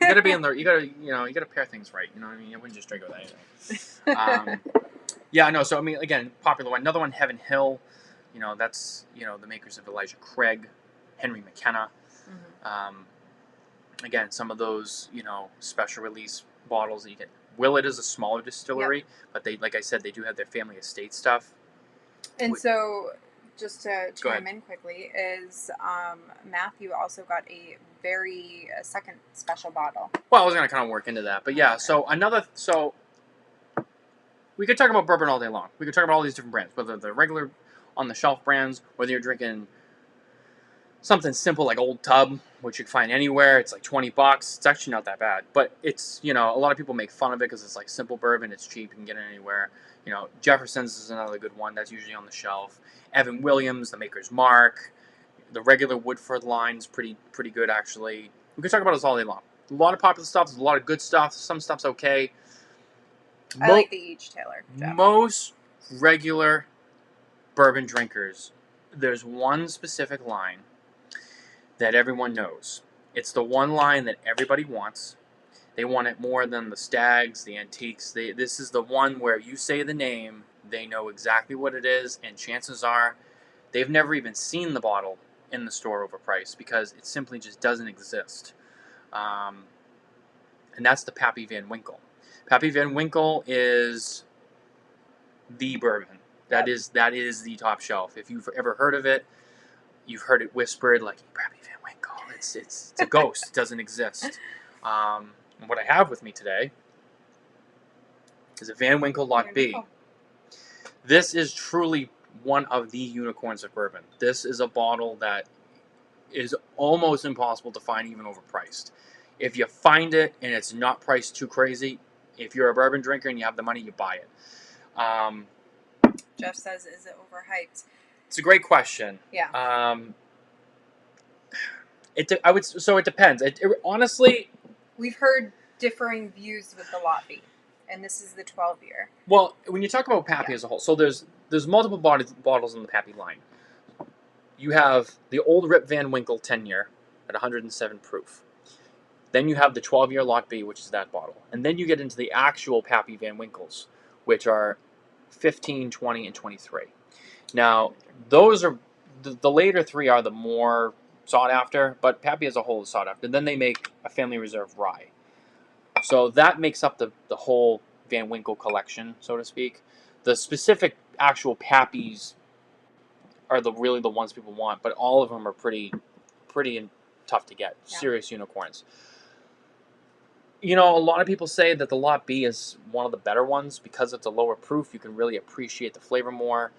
You gotta be in there. You gotta pair things right. You know what I mean? I wouldn't just drink with anything. Yeah, no. So I mean, again, popular one. Another one, Heaven Hill. That's the makers of Elijah Craig, Henry McKenna. Mm-hmm. Again, some of those special release bottles that you get. Willett is a smaller distillery, but they, like I said, they do have their family estate stuff. And so, just to chime in quickly, is Matthew also got a second special bottle. Well, I was going to kind of work into that, but yeah. Okay. So we could talk about bourbon all day long. We could talk about all these different brands, whether they're regular on the shelf brands, whether you're drinking something simple like Old Tub, which you can find anywhere. It's like $20. It's actually not that bad, but it's a lot of people make fun of it because it's like simple bourbon. It's cheap. You can get it anywhere. Jefferson's is another good one that's usually on the shelf. Evan Williams, the Maker's Mark, the regular Woodford line's pretty good actually. We can talk about this all day long. A lot of popular stuff. There's a lot of good stuff. Some stuff's okay. I like the E.H. Taylor. Most regular bourbon drinkers, there's one specific line that everyone knows. It's the one line that everybody wants. They want it more than the Stags, the Antiques. This is the one where you say the name, they know exactly what it is, and chances are they've never even seen the bottle in the store overpriced because it simply just doesn't exist. And that's the Pappy Van Winkle. Pappy Van Winkle is the bourbon. That is the top shelf. If you've ever heard of it, you've heard it whispered like Pappy Van Winkle. It's a ghost. It doesn't exist. And what I have with me today is a Van Winkle Lot B. This is truly one of the unicorns of bourbon. This is a bottle that is almost impossible to find, even overpriced. If you find it and it's not priced too crazy, if you're a bourbon drinker and you have the money, you buy it. Jeff says, is it overhyped? It's a great question. Yeah. It depends. Honestly, we've heard differing views with the Lot B, and this is the 12-year. Well, when you talk about Pappy as a whole, so there's multiple bottles in the Pappy line. You have the old Rip Van Winkle 10-year at 107 proof. Then you have the 12-year Lot B, which is that bottle. And then you get into the actual Pappy Van Winkles, which are 15, 20, and 23. Now, those are the later three are the more sought after, but Pappy as a whole is sought after. Then they make a Family Reserve Rye. So that makes up the whole Van Winkle collection, so to speak. The specific actual Pappies are really the ones people want, but all of them are pretty tough to get. Yeah. Serious unicorns. You know, a lot of people say that the Lot B is one of the better ones because it's a lower proof. You can really appreciate the flavor more.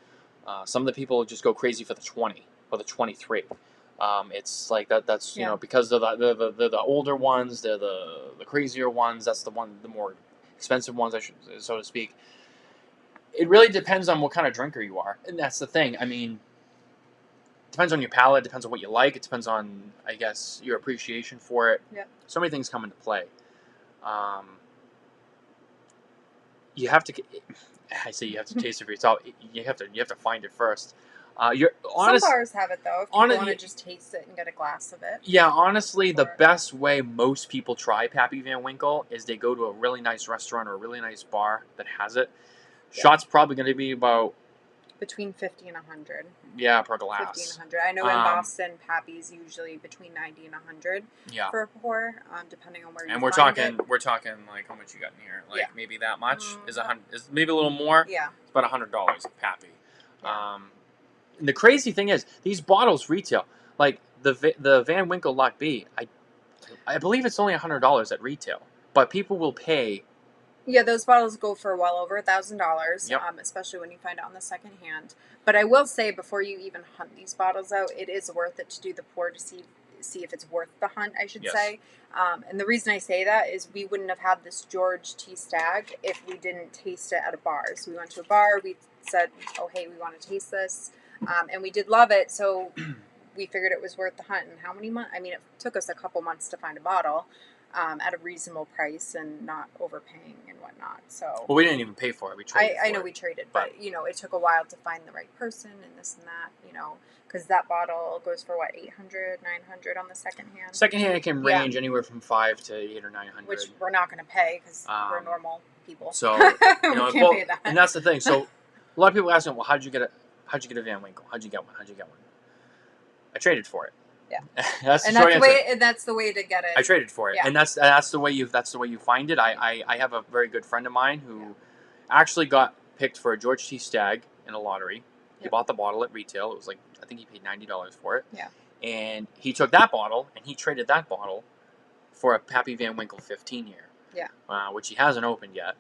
Some of the people just go crazy for the 20 or the 23. It's like that. That's Yeah. because they're the older ones. They're the crazier ones. That's the more expensive ones, I should so to speak. It really depends on what kind of drinker you are, and that's the thing. I mean, depends on your palate. Depends on what you like. It depends on, I guess, your appreciation for it. Yeah. So many things come into play. Um, you have to. I say you have to taste it for yourself. You have to find it first. You're Some honest. bars have it though. If people want to Honest, just taste it and get a glass of it. yeah. Honestly, the Or best way most people try Pappy Van Winkle is they go to a really nice restaurant or a really nice bar that has it. Yeah. Shot's probably going to be about between 50 and 100. per 50 and glass. 100. I know in Boston, Pappy's usually between 90 and 100 Yeah. for a pour, depending on where you And find it. we're talking like how much you got in here? Like Yeah. maybe that much is maybe a little more. Yeah. It's about $100 of Pappy. Yeah. And the crazy thing is these bottles retail like the Van Winkle Lot B. I believe it's only $100 at retail, but people will pay. Yeah, those bottles go for well over $1,000, Yep. Especially when you find it on the second hand. But I will say, before you even hunt these bottles out, it is worth it to do the pour to see if it's worth the hunt, I should say. And the reason I say that is we wouldn't have had this George T. Stag if we didn't taste it at a bar. So we went to a bar, we said, oh, hey, we want to taste this. And we did love it, so we figured it was worth the hunt. And how many months? I mean, it took us a couple months to find a bottle. At a reasonable price and not overpaying and whatnot. So Well, we didn't even pay for it. We traded. I know we traded, but it took a while to find the right person and this and that. Because that bottle goes for what, 800, 900 on the second hand. Second hand it can range anywhere from 5 to 800 or 900, which we're not going to pay because we're normal people. So we can't pay that. And that's the thing. So a lot of people ask me, well, how'd you get a Van Winkle? How'd you get one? I traded for it. Yeah, that's the short answer. That's the way to get it. I traded for it, and that's the way you find it. I have a very good friend of mine who actually got picked for a George T. Stag in a lottery. He bought the bottle at retail. It was like, I think he paid $90 for it. Yeah. And he took that bottle and he traded that bottle for a Pappy Van Winkle 15 year. Yeah. Which he hasn't opened yet.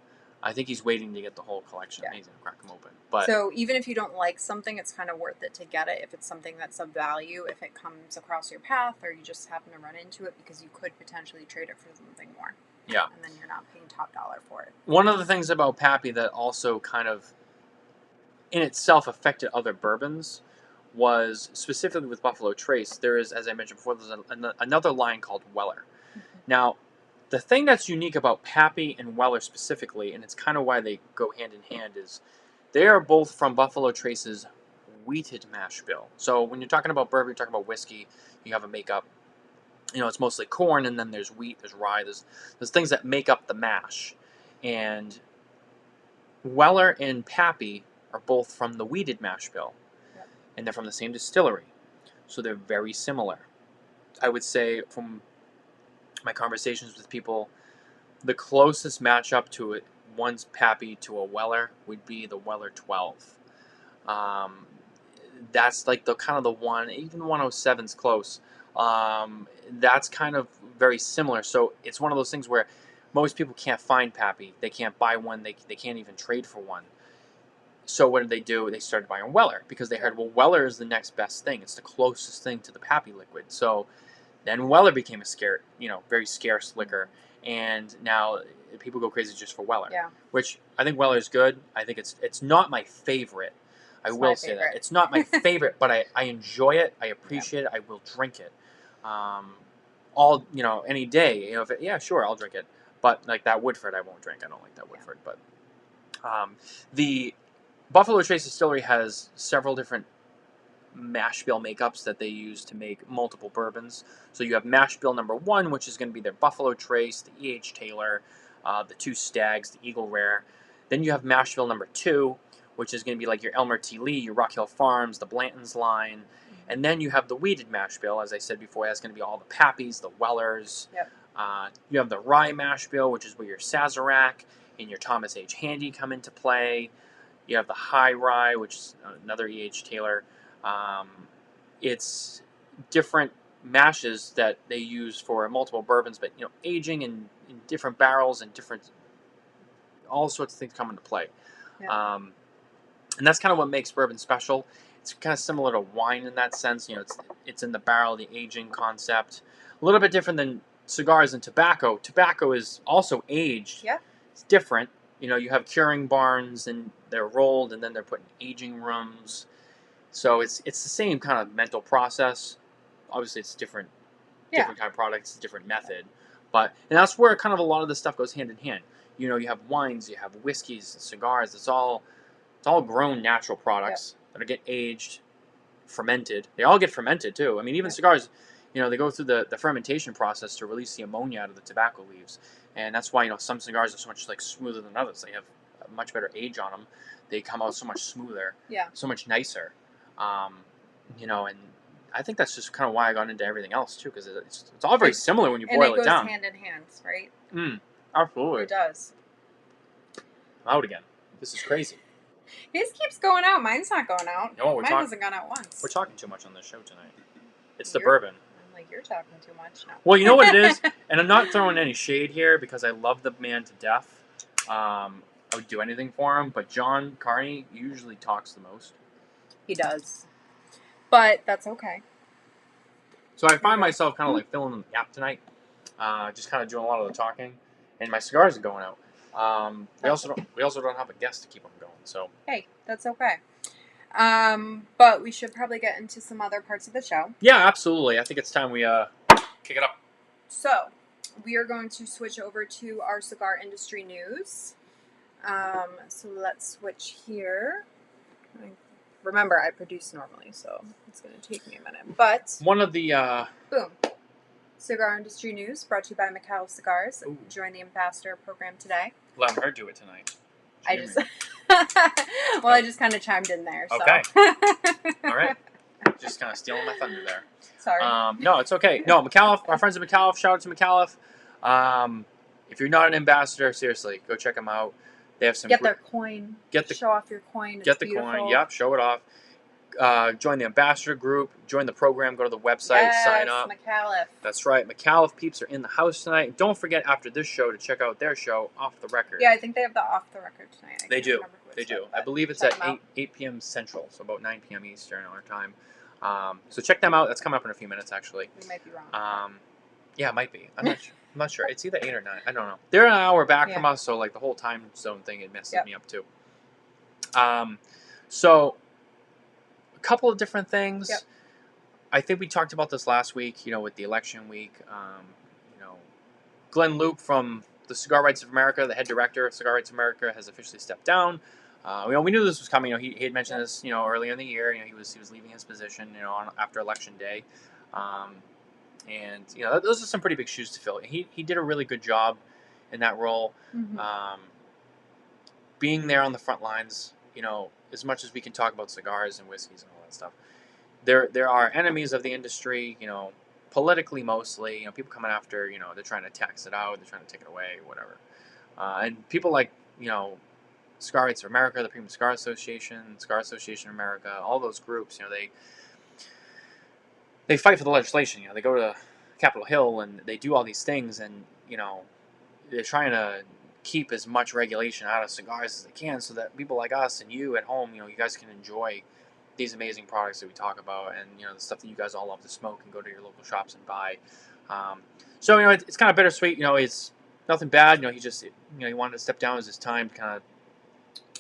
I think he's waiting to get the whole collection. Yeah. He's gonna crack them open. But so even if you don't like something, it's kind of worth it to get it if it's something that's of value. If it comes across your path, or you just happen to run into it, because you could potentially trade it for something more. Yeah. And then you're not paying top dollar for it. One of the things about Pappy that also kind of in itself affected other bourbons was specifically with Buffalo Trace. There is, as I mentioned before, there's another line called Weller. Mm-hmm. Now, the thing that's unique about Pappy and Weller specifically, and it's kind of why they go hand in hand, is they are both from Buffalo Trace's wheated mash bill. So when you're talking about bourbon, you're talking about whiskey, you have a makeup. It's mostly corn, and then there's wheat, there's rye, there's things that make up the mash. And Weller and Pappy are both from the wheated mash bill. Yep. And they're from the same distillery. So they're very similar. I would say from my conversations with people, the closest matchup to it, one's Pappy to a Weller, would be the Weller 12. That's like the kind of the one, even 107's close. That's kind of very similar. So it's one of those things where most people can't find Pappy. They can't buy one. They can't even trade for one. So what did they do? They started buying Weller because they heard, well, Weller is the next best thing. It's the closest thing to the Pappy liquid. So then Weller became a very scarce liquor, and now people go crazy just for Weller. Yeah. Which I think Weller is good. I think it's not my favorite. I will say that it's not my favorite, but I enjoy it. I appreciate it. I will drink it. Any day. Sure, I'll drink it. But like that Woodford, I won't drink. I don't like that Woodford. But the Buffalo Trace Distillery has several different mash bill makeups that they use to make multiple bourbons. So you have mash bill number 1, which is going to be their Buffalo Trace, the E.H. Taylor, the 2 Stags, the Eagle Rare. Then you have mash bill number 2, which is going to be like your Elmer T. Lee, your Rock Hill Farms, the Blanton's line. And then you have the wheated mash bill, as I said before. That's going to be all the Pappies, the Wellers. Yep. You have the rye mash bill, which is where your Sazerac and your Thomas H. Handy come into play. You have the high rye, which is another E.H. Taylor. It's different mashes that they use for multiple bourbons, but aging in different barrels and different all sorts of things come into play. Yeah. And that's kind of what makes bourbon special. It's kind of similar to wine in that sense. It's in the barrel, the aging concept. A little bit different than cigars and tobacco. Tobacco is also aged. Yeah. It's different. You have curing barns and they're rolled and then they're put in aging rooms. So it's the same kind of mental process. Obviously, it's different kind of products, it's a different method. And that's where kind of a lot of this stuff goes hand in hand. You have wines, you have whiskeys, cigars. It's all grown natural products that get aged, fermented. They all get fermented too. I mean, even cigars, they go through the fermentation process to release the ammonia out of the tobacco leaves, and that's why some cigars are so much smoother than others. They have a much better age on them. They come out so much smoother, so much nicer. And I think that's just kind of why I got into everything else too, because it's all very similar when you boil it down. And it goes hand in hand, right? Absolutely. It does. I'm out again. This is crazy. His keeps going out. Mine's not going out. No, Mine hasn't gone out once. We're talking too much on this show tonight. It's the bourbon. I'm like, you're talking too much now. Well, you know what it is? And I'm not throwing any shade here because I love the man to death. I would do anything for him. But John Carney usually talks the most. He does. But that's okay. So I find myself kind of filling in the gap tonight. Just kind of doing a lot of the talking. And my cigars are going out. We also don't have a guest to keep them going. So hey, that's okay. But we should probably get into some other parts of the show. Yeah, absolutely. I think it's time we kick it up. So we are going to switch over to our cigar industry news. So let's switch here. Remember, I produce normally, so it's going to take me a minute. But one of the boom. Cigar industry news brought to you by McAuliffe Cigars. Ooh. Join the ambassador program today. Let her do it tonight. I just kind of chimed in there. So. Okay. All right. Just kind of stealing my thunder there. Sorry. No, it's okay. No, McAuliffe, our friends at McAuliffe, shout out to McAuliffe. If you're not an ambassador, seriously, go check them out. They have some. Get their coin. Show off your coin. Get the coin. Yep, show it off. Join the ambassador group. Join the program. Go to the website. Sign up. McAuliffe. That's right. McAuliffe peeps are in the house tonight. Don't forget after this show to check out their show, Off the Record. Yeah, I think they have the Off the Record tonight. They do. I believe it's at 8 p.m. Central, so about 9 p.m. Eastern our time. So check them out. That's coming up in a few minutes, actually. We might be wrong. Yeah, it might be. I'm not sure. It's either 8 or 9. I don't know. They're an hour back from us, so the whole time zone thing, it messes me up too. So a couple of different things. Yep. I think we talked about this last week, with the election week. Glenn Loop from the Cigar Rights of America, the head director of Cigar Rights of America, has officially stepped down. We knew this was coming. He had mentioned this, earlier in the year. He was leaving his position, after Election Day, and those are some pretty big shoes to fill. He did a really good job in that role, being there on the front lines. As much as we can talk about cigars and whiskeys and all that stuff, there are enemies of the industry. Politically mostly. People coming after. They're trying to tax it out. They're trying to take it away. Whatever, and people like Cigar Rights of America, the Premium Cigar Association, Cigar Association of America, all those groups, they fight for the legislation. They go to Capitol Hill and they do all these things, and they're trying to keep as much regulation out of cigars as they can, so that people like us and you at home, you guys can enjoy these amazing products that we talk about, and the stuff that you guys all love to smoke and go to your local shops and buy. So it's kind of bittersweet. It's nothing bad. He just he wanted to step down as his time to kind of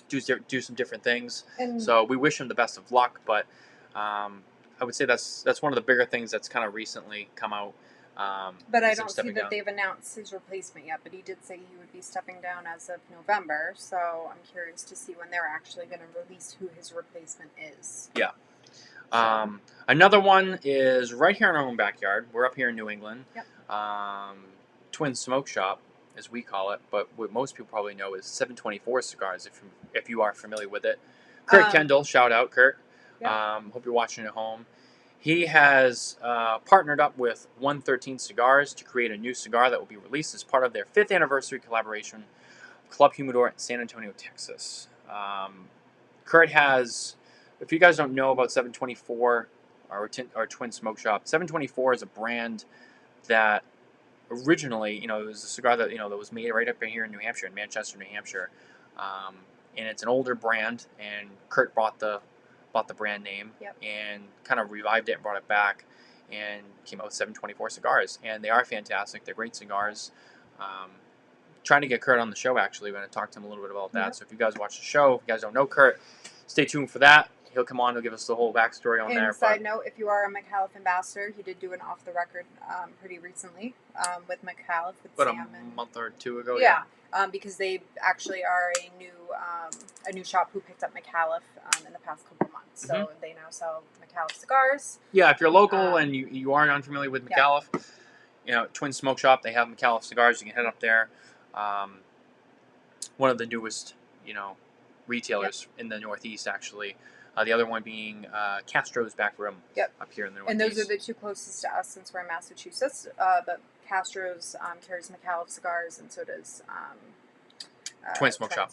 do some different things. So we wish him the best of luck. But I would say that's one of the bigger things that's kind of recently come out. But I don't see that they've announced his replacement yet. But he did say he would be stepping down as of November. So I'm curious to see when they're actually going to release who his replacement is. Yeah. Another one is right here in our own backyard. We're up here in New England. Yep. Twin Smoke Shop, as we call it, but what most people probably know is 724 Cigars, if you are familiar with it. Kurt Kendall, shout out, Kurt. Yep. Hope you're watching at home. He has partnered up with 113 Cigars to create a new cigar that will be released as part of their 5th anniversary collaboration with Club Humidor in San Antonio, Texas. Kurt has, if you guys don't know about 724 or Twin Smoke Shop, 724 is a brand that originally, you know, it was a cigar that, you know, that was made right up in here in New Hampshire, in Manchester, New Hampshire, um, and it's an older brand. And Kurt bought the brand name Yep. and kind of revived it and brought it back, and came out with 724 cigars, and they are fantastic. They're great cigars. Um, Trying to get Kurt on the show, actually. We're going to talk to him a little bit about that. Yep. So if you guys watch the show, if you guys don't know Kurt, stay tuned for that. He'll come on. He'll give us the whole backstory on there. And side note, if you are a McAuliffe ambassador, he did do an off the record pretty recently with McAuliffe with But Sam a month or two ago. Yeah, because they actually are a new shop who picked up McAuliffe in the past couple months. So they now sell McAuliffe cigars. Yeah, if you're local and you are unfamiliar with McAuliffe, you know, Twin Smoke Shop, they have McAuliffe cigars. You can head up there. One of the newest, you know, retailers in the Northeast, actually. The other one being Castro's Back Room up here in the Northeast. And those are the two closest to us since we're in Massachusetts. But Castro's carries McAuliffe cigars, and so does Twin Smoke Shop.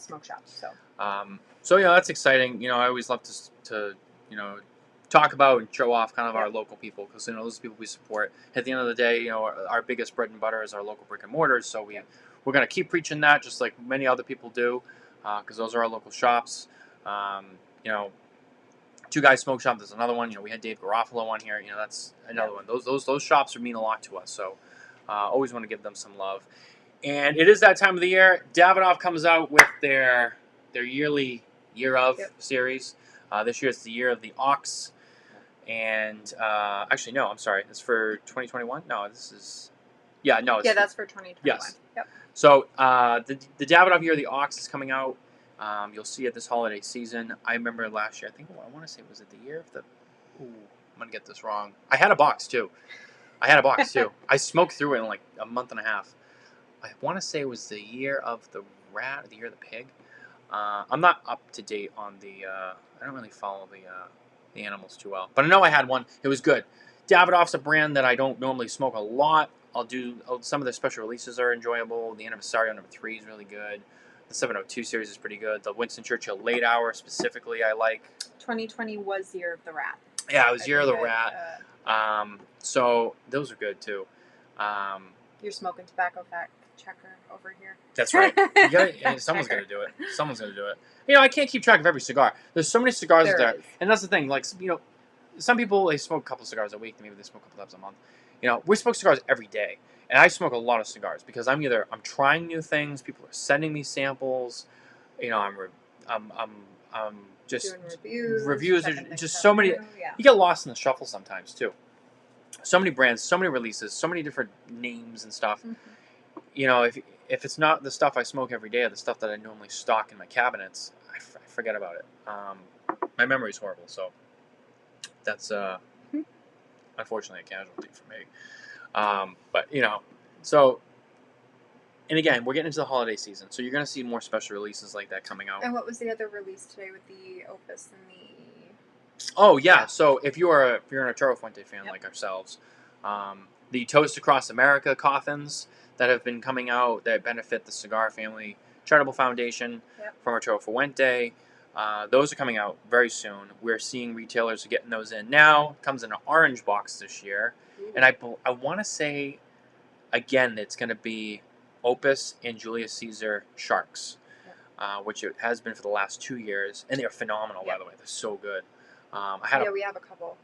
So yeah, that's exciting. You know, I always love to you know, talk about and show off kind of our local people, because, you know, those are people we support. At the end of the day, you know, our biggest bread and butter is our local brick and mortars. So we're going to keep preaching that, just like many other people do, because those are our local shops. You know, Two Guys Smoke Shop, there's another one. You know, we had Dave Garofalo on here. You know, that's another one. Those shops mean a lot to us. So always want to give them some love. And it is that time of the year. Davidoff comes out with their yearly Year of series. This year it's the Year of the Ox. And actually, no, I'm sorry. It's for 2021? No, this is... Yeah, no. that's for 2021. Yes. Yep. So the Davidoff Year of the Ox is coming out. You'll see it this holiday season. I remember last year, I want to say, was it the year of the... Ooh, I'm going to get this wrong. I had a box, too. I smoked through it in like a month and a half. I want to say it was the Year of the Rat, or the Year of the Pig. I'm not up to date on the... I don't really follow the animals too well. But I know I had one. It was good. Davidoff's a brand that I don't normally smoke a lot. Some of their special releases are enjoyable. The Anniversario number 3 is really good. The 702 series is pretty good. The Winston Churchill Late Hour specifically I like. 2020 was Year of the Rat. Yeah, it was Year of the Rat. So those are good too. You're Smokin Tabacco fact checker over here. That's right. Someone's going to do it. You know, I can't keep track of every cigar. There's so many cigars there. And that's the thing. Like, you know, some people, they smoke a couple cigars a week. Maybe they smoke a couple times a month. You know, we smoke cigars every day. And I smoke a lot of cigars because I'm trying new things. People are sending me samples. You know, I'm just doing reviews. There's just so many. You get lost in the shuffle sometimes too. So many brands, so many releases, so many different names and stuff. You know, if it's not the stuff I smoke every day or the stuff that I normally stock in my cabinets, I forget about it. My memory's horrible, so that's unfortunately a casualty for me. But, you know, so, and again, we're getting into the holiday season, so you're going to see more special releases like that coming out. And what was the other release today with the Opus and the... Oh, yeah. So if you're an Arturo Fuente fan like ourselves, the Toast Across America coffins that have been coming out that benefit the Cigar Family Charitable Foundation from Arturo Fuente, those are coming out very soon. We're seeing retailers getting those in now. It comes in an orange box this year. And I want to say, again, it's going to be Opus and Julius Caesar Sharks, which it has been for the last 2 years. And they're phenomenal, by the way. They're so good. we have a couple.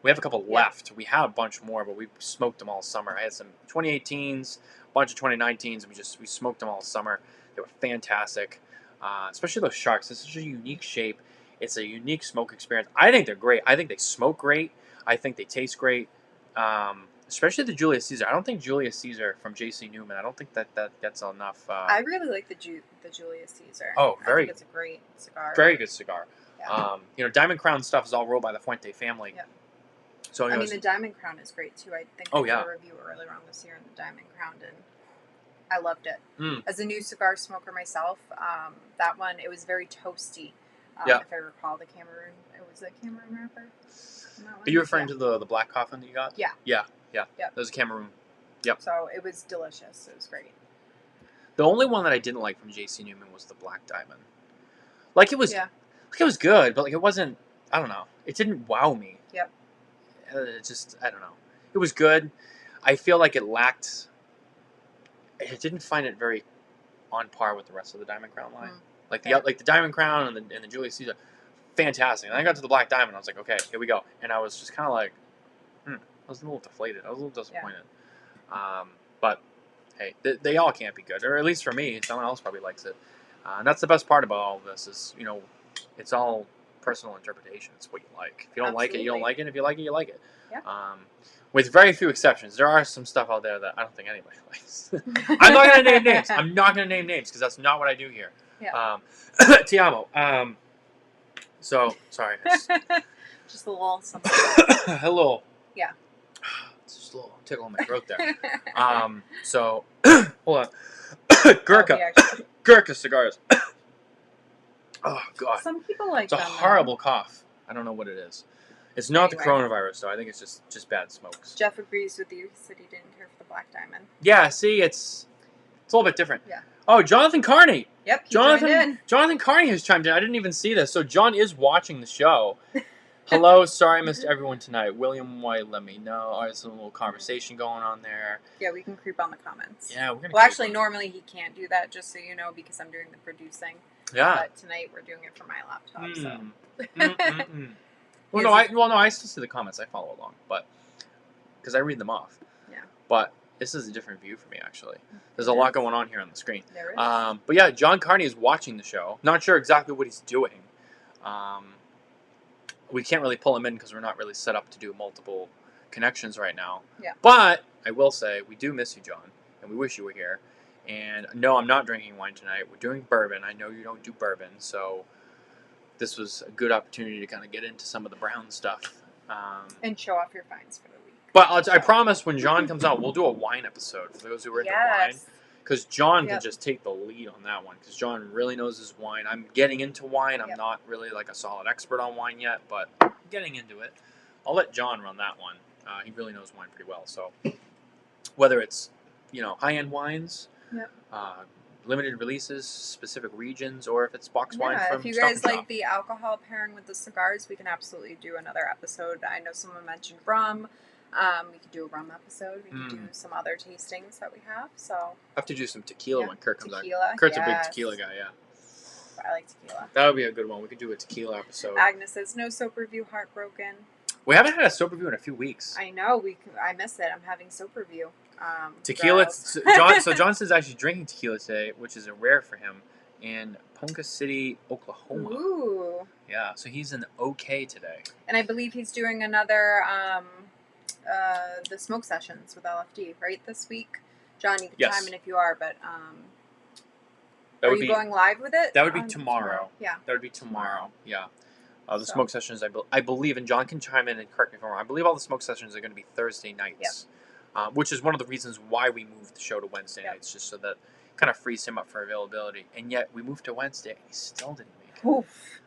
We have a couple left. We had a bunch more, but we smoked them all summer. I had some 2018s, a bunch of 2019s, and we smoked them all summer. They were fantastic, especially those Sharks. It's such a unique shape. It's a unique smoke experience. I think they're great. I think they smoke great. I think they taste great. Especially the Julius Caesar. I don't think Julius Caesar from J.C. Newman. I don't think that gets enough. I really like the Julius Caesar. Oh, I think it's a great cigar. Very good cigar. Yeah. You know, Diamond Crown stuff is all rolled by the Fuente family. Yeah. So I mean, the Diamond Crown is great too. I think I did a review earlier on this year on the Diamond Crown, and I loved it. As a new cigar smoker myself, that one, it was very toasty. If I recall, the Cameroon. It was a Cameroon wrapper. Are you referring to the black coffin that you got? Yeah. Yeah. That was a Cameroon. Yep. So it was delicious. It was great. The only one that I didn't like from J.C. Newman was the Black Diamond. Like, it was, it was good, but like it wasn't. I don't know. It didn't wow me. Yep. It just, I don't know. It was good. I feel like it lacked I didn't find it very on par with the rest of the Diamond Crown line. Like Fair. the Diamond Crown and the Julius Caesar, fantastic. And I got to the Black Diamond, I was like, okay, here we go. And I was just kind of like, I was a little deflated. I was a little disappointed. But hey, they all can't be good, or at least for me, someone else probably likes it. And that's the best part about all of this is, it's all personal interpretation. It's what you like. If you don't like it, you don't like it. If you like it, you like it. Yeah. With very few exceptions. There are some stuff out there that I don't think anybody likes. I'm not going to name names. I'm not going to name names because that's not what I do here. Yeah. Ti amo. So, sorry. Just a little something. Hello. Yeah. Just a little tickle in my throat there. So, hold on. Gurkha. Gurkha cigars. Oh, God. Some people like it's a horrible cough. I don't know what it is. It's not the coronavirus, though. I think it's just bad smokes. Jeff agrees with you. He said he didn't care for the Black Diamond. Yeah, see, it's a little bit different. Yeah. Oh, Jonathan Carney. Yep, Jonathan Carney has chimed in. I didn't even see this. So John is watching the show. Hello, sorry I missed everyone tonight. William White, let me know. Oh, there's a little conversation going on there. Yeah, we can creep on the comments. Yeah, we're gonna. Well, actually, normally he can't do that, just so you know, because I'm doing the producing. Yeah. But tonight we're doing it from my laptop. So. Well, no, I still see the comments. I follow along, but because I read them off. Yeah. But this is a different view for me, actually. There's a lot going on here on the screen. There is. But yeah, John Carney is watching the show. Not sure exactly what he's doing. We can't really pull him in because we're not really set up to do multiple connections right now. Yeah. But I will say, we do miss you, John, and we wish you were here. And no, I'm not drinking wine tonight. We're doing bourbon. I know you don't do bourbon, so this was a good opportunity to kind of get into some of the brown stuff. And show off your finds for the week. But I promise when John comes out, we'll do a wine episode for those who are into wine. Because John can just take the lead on that one. Because John really knows his wine. I'm getting into wine. I'm not really like a solid expert on wine yet, but I'm getting into it. I'll let John run that one. He really knows wine pretty well. So whether it's high-end wines, limited releases, specific regions, or if it's box wine from if you guys like the alcohol pairing with the cigars, we can absolutely do another episode. I know someone mentioned rum. We could do a rum episode. We could do some other tastings that we have. So I have to do some tequila when Kurt comes out. Tequila, Kurt's a big tequila guy, yeah. I like tequila. That would be a good one. We could do a tequila episode. Agnes says, no soap review, heartbroken. We haven't had a soap review in a few weeks. I know. I miss it. I'm having soap review. Tequila. John says actually drinking tequila today, which is a rare for him, in Ponca City, Oklahoma. Ooh. Yeah, so he's in OK today. And I believe he's doing another the smoke sessions with LFD right this week. John, you can chime in if you are, but are you going live with it? That would be tomorrow. Yeah. That would be tomorrow. Yeah. The smoke sessions, I believe, and John can chime in and correct me if I'm wrong. I believe all the smoke sessions are going to be Thursday nights, which is one of the reasons why we moved the show to Wednesday nights, just so that kind of frees him up for availability. And yet we moved to Wednesday, and he still didn't make it. Oof.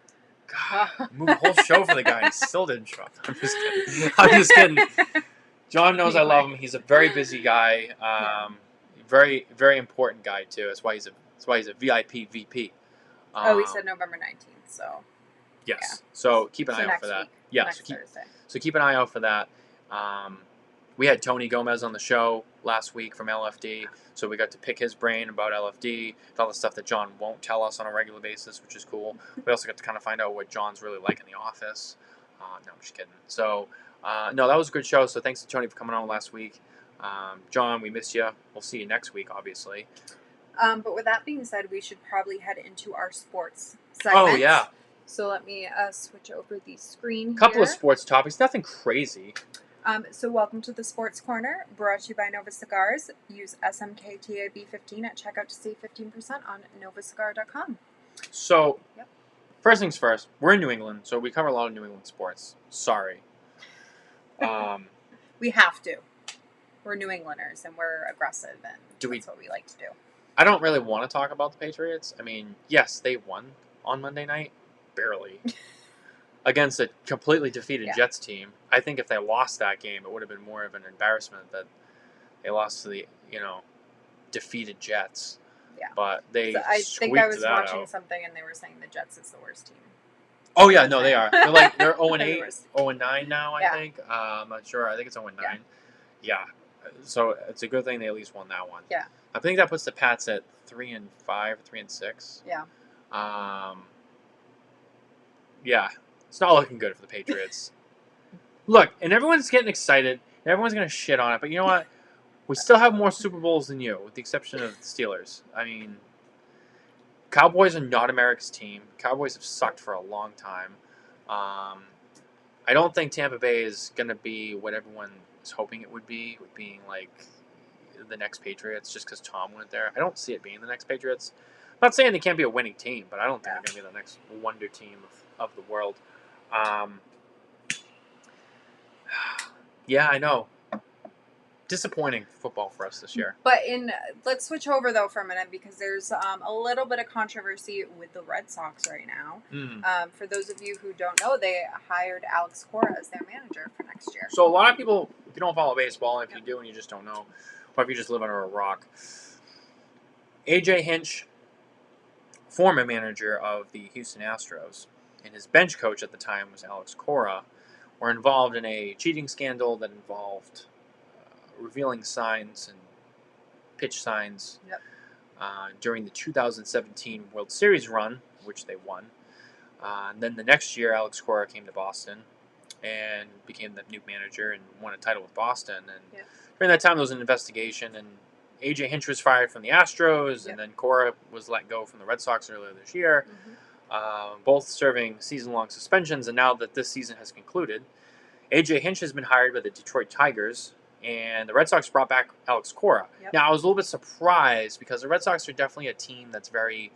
God, we moved the whole show for the guy, and he still didn't show up. I'm just kidding. I'm just kidding. John knows I love him. He's a very busy guy, very, very important guy too. That's why he's a VIP VP. He said November 19th, so. Yes. Yeah. So keep an eye out for that. So keep an eye out for that. We had Tony Gomez on the show last week from LFD, so we got to pick his brain about LFD, all the stuff that John won't tell us on a regular basis, which is cool. We also got to kind of find out what John's really like in the office. No, I'm just kidding. So, no, that was a good show, so thanks to Tony for coming on last week. John, we miss you. We'll see you next week, obviously. But with that being said, we should probably head into our sports segment. Oh, yeah. So let me switch over the screen here. Couple of sports topics, nothing crazy. So welcome to the Sports Corner, brought to you by Nova Cigars. Use SMKTAB15 at checkout to save 15% on novacigar.com. So, first things first, we're in New England, so we cover a lot of New England sports. Sorry. We have to. We're New Englanders, and we're aggressive, and that's what we like to do. I don't really want to talk about the Patriots. I mean, yes, they won on Monday night. Barely. Against a completely defeated Jets team. I think if they lost that game, it would have been more of an embarrassment that they lost to the, defeated Jets. Yeah. But they I think I was watching something and they were saying the Jets is the worst team. Oh, yeah, no, they are. They're 0-8, 0-9 now, I think. I'm not sure. I think it's 0-9. Yeah. So it's a good thing they at least won that one. Yeah. I think that puts the Pats at 3-5, 3-6. Yeah. Um, yeah, it's not looking good for the Patriots. Look, and everyone's getting excited, and everyone's gonna shit on it, but you know what? We still have more Super Bowls than you, with the exception of the Steelers. I mean, Cowboys are not America's team. Cowboys have sucked for a long time. I don't think Tampa Bay is going to be what everyone is hoping it would be, with being like the next Patriots, just because Tom went there. I don't see it being the next Patriots. I'm not saying they can't be a winning team, but I don't think they're going to be the next wonder team of the world. Yeah, I know. Disappointing football for us this year. But let's switch over though for a minute, because there's a little bit of controversy with the Red Sox right now. For those of you who don't know, they hired Alex Cora as their manager for next year. So a lot of people, if you don't follow baseball, if you do and you just don't know, or if you just live under a rock, AJ Hinch, former manager of the Houston Astros, and his bench coach at the time was Alex Cora, were involved in a cheating scandal that involved revealing signs and pitch signs during the 2017 World Series run, which they won. And then the next year, Alex Cora came to Boston and became the new manager and won a title with Boston. And during that time, there was an investigation, and AJ Hinch was fired from the Astros, and then Cora was let go from the Red Sox earlier this year, both serving season-long suspensions. And now that this season has concluded, AJ Hinch has been hired by the Detroit Tigers, and the Red Sox brought back Alex Cora. Now, I was a little bit surprised because the Red Sox are definitely a team that's very...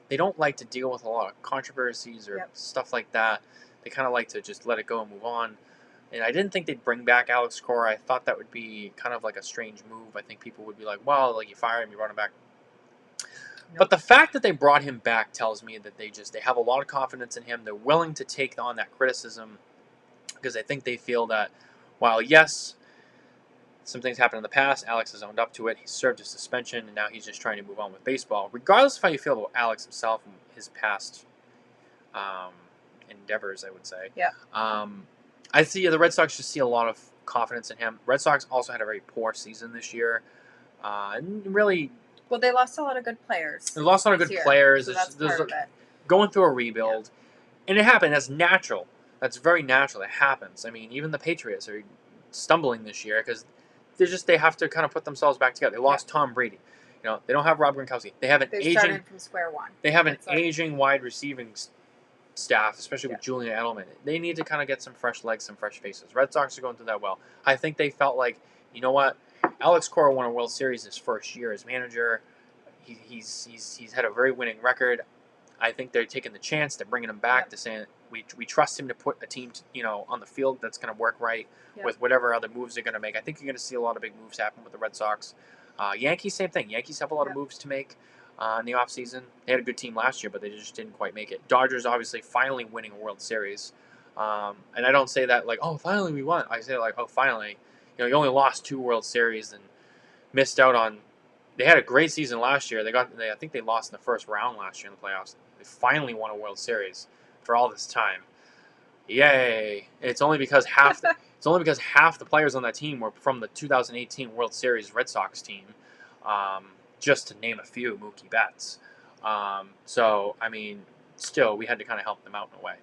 they don't like to deal with a lot of controversies or stuff like that. They kind of like to just let it go and move on. And I didn't think they'd bring back Alex Cora. I thought that would be kind of like a strange move. I think people would be like, well, like, you fire him, you brought him back. But the fact that they brought him back tells me that they have a lot of confidence in him. They're willing to take on that criticism because I think they feel that while, yes, some things happened in the past, Alex has owned up to it. He served his suspension, and now he's just trying to move on with baseball. Regardless of how you feel about Alex himself and his past endeavors, I would say. I see the Red Sox just see a lot of confidence in him. Red Sox also had a very poor season this year. And really... Well, they lost a lot of good players. They lost a lot of good players. So that's part of it. Going through a rebuild. And it happened. That's natural. That's very natural. It happens. I mean, even the Patriots are stumbling this year because they have to kind of put themselves back together. They lost Tom Brady. You know, they don't have Rob Gronkowski. They have started from square one. They have an aging wide receiving staff, especially with Julian Edelman. They need to kind of get some fresh legs, some fresh faces. Red Sox are going through that well. I think they felt like, you know what? Alex Cora won a World Series his first year as manager. He's had a very winning record. I think they're taking the chance. They're bringing him back to saying we trust him to put a team on the field that's going to work right with whatever other moves they're going to make. I think you're going to see a lot of big moves happen with the Red Sox. Yankees, same thing. Yankees have a lot of moves to make in the offseason. They had a good team last year, but they just didn't quite make it. Dodgers obviously finally winning a World Series. And I don't say that like, oh, finally we won. I say like, oh, finally. You only lost 2 World Series and missed out on... They had a great season last year. I think they lost in the first round last year in the playoffs. They finally won a World Series for all this time. Yay! It's only because half the players on that team were from the 2018 World Series Red Sox team, just to name a few. Mookie Betts. So I mean, still we had to kind of help them out in a way.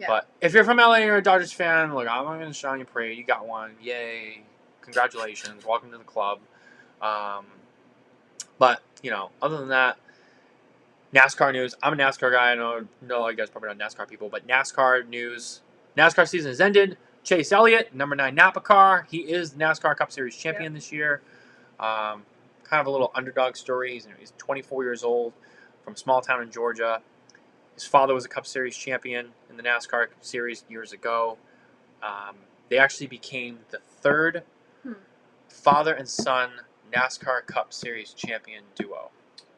But if you're from LA or a Dodgers fan, look, I'm not going to shine your parade. You got one. Yay! Congratulations. Welcome to the club. But, other than that, NASCAR news. I'm a NASCAR guy. I know you guys probably not NASCAR people, but NASCAR news. NASCAR season has ended. Chase Elliott, number 9 Napa car. He is the NASCAR Cup Series champion this year. Kind of a little underdog story. He's 24 years old, from a small town in Georgia. His father was a Cup Series champion in the NASCAR Series years ago. They actually became the 3rd father and son NASCAR Cup Series champion duo.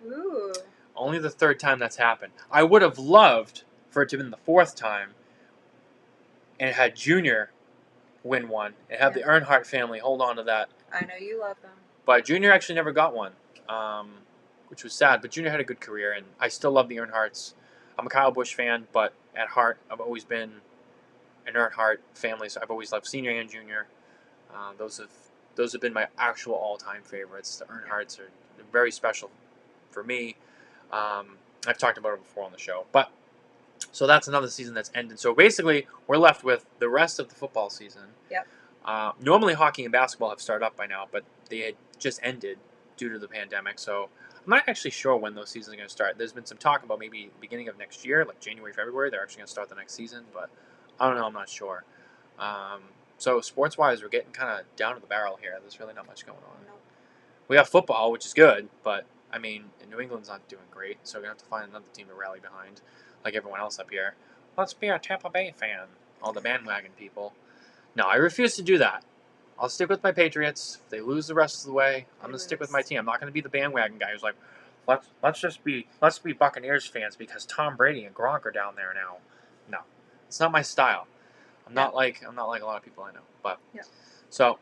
Ooh. Only the 3rd time that's happened. I would have loved for it to have been the 4th time and had Junior win one and have the Earnhardt family hold on to that. I know you love them. But Junior actually never got one, which was sad. But Junior had a good career, and I still love the Earnhardts. I'm a Kyle Busch fan, but at heart, I've always been an Earnhardt family, so I've always loved Senior and Junior. Those Those have been my actual all-time favorites. The Earnhardts are very special for me. I've talked about it before on the show. But so that's another season that's ended. So basically, we're left with the rest of the football season. Yep. Normally, hockey and basketball have started up by now, but they had just ended due to the pandemic. So I'm not actually sure when those seasons are going to start. There's been some talk about maybe beginning of next year, like January, February. They're actually going to start the next season, but I don't know. I'm not sure. So sports-wise, we're getting kind of down to the barrel here. There's really not much going on. Nope. We have football, which is good, but I mean, New England's not doing great, so we're gonna have to find another team to rally behind, like everyone else up here. Let's be a Tampa Bay fan. All the bandwagon people. No, I refuse to do that. I'll stick with my Patriots. If they lose the rest of the way, I'm gonna stick with my team. I'm not gonna be the bandwagon guy who's like, let's be Buccaneers fans because Tom Brady and Gronk are down there now. No, it's not my style. I'm not like a lot of people I know. But so.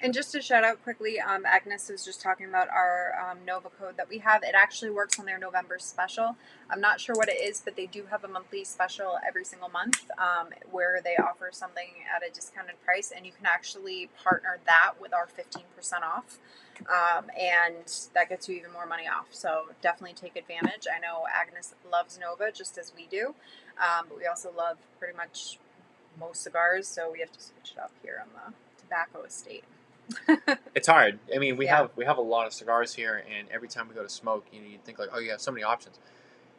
And just to shout out quickly, Agnes was just talking about our Nova code that we have. It actually works on their November special. I'm not sure what it is, but they do have a monthly special every single month where they offer something at a discounted price, and you can actually partner that with our 15% off, and that gets you even more money off. So definitely take advantage. I know Agnes loves Nova just as we do, but we also love pretty much most cigars, so we have to switch it up here on the tobacco estate. It's hard. I mean, we have a lot of cigars here, and every time we go to smoke, you think like, oh, you have so many options.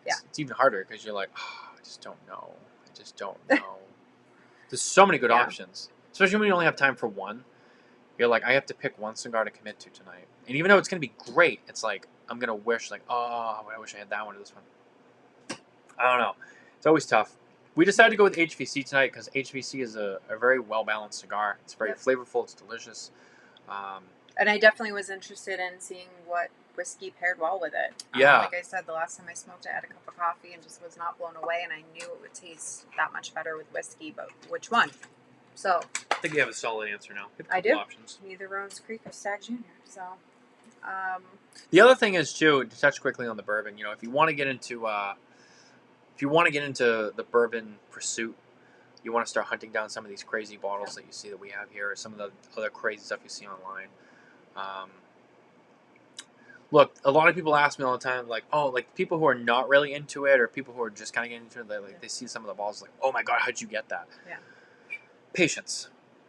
It's even harder because you're like, oh, I just don't know. There's so many good options, especially when you only have time for one. You're like, I have to pick one cigar to commit to tonight, and even though it's gonna be great, it's like I'm gonna wish like, oh, I wish I had that one or this one. I don't know. It's always tough. We decided to go with HVC tonight because HVC is a very well balanced cigar. It's very flavorful. It's delicious. And I definitely was interested in seeing what whiskey paired well with it. Like I said, the last time I smoked, I had a cup of coffee and just was not blown away, and I knew it would taste that much better with whiskey, but which one? So I think you have a solid answer now. I do. Options. Either Rose Creek or Stag Junior. So the other thing is too, to touch quickly on the bourbon. You know, if you want to get into the bourbon pursuit, you want to start hunting down some of these crazy bottles that you see that we have here, or some of the other crazy stuff you see online. Look, a lot of people ask me all the time, like, oh, like people who are not really into it, or people who are just kind of getting into it, they see some of the bottles, like, oh my god, how'd you get that? Yeah. Patience.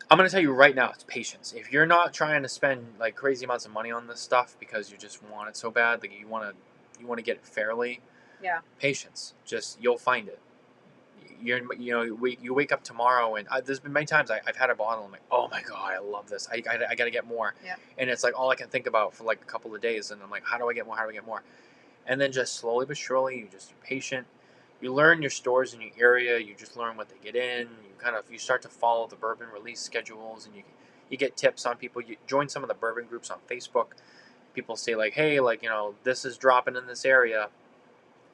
I'm gonna tell you right now, it's patience. If you're not trying to spend like crazy amounts of money on this stuff because you just want it so bad, like you want to get it fairly. Yeah. Patience. Just you'll find it. You wake up tomorrow, and there's been many times I've had a bottle. I'm like, oh my god, I love this. I got to get more. Yeah. And it's like all I can think about for like a couple of days, and I'm like, how do I get more? How do I get more? And then just slowly but surely, you're patient. You learn your stores in your area. You just learn what they get in. You start to follow the bourbon release schedules, and you get tips on people. You join some of the bourbon groups on Facebook. People say like, hey, like this is dropping in this area.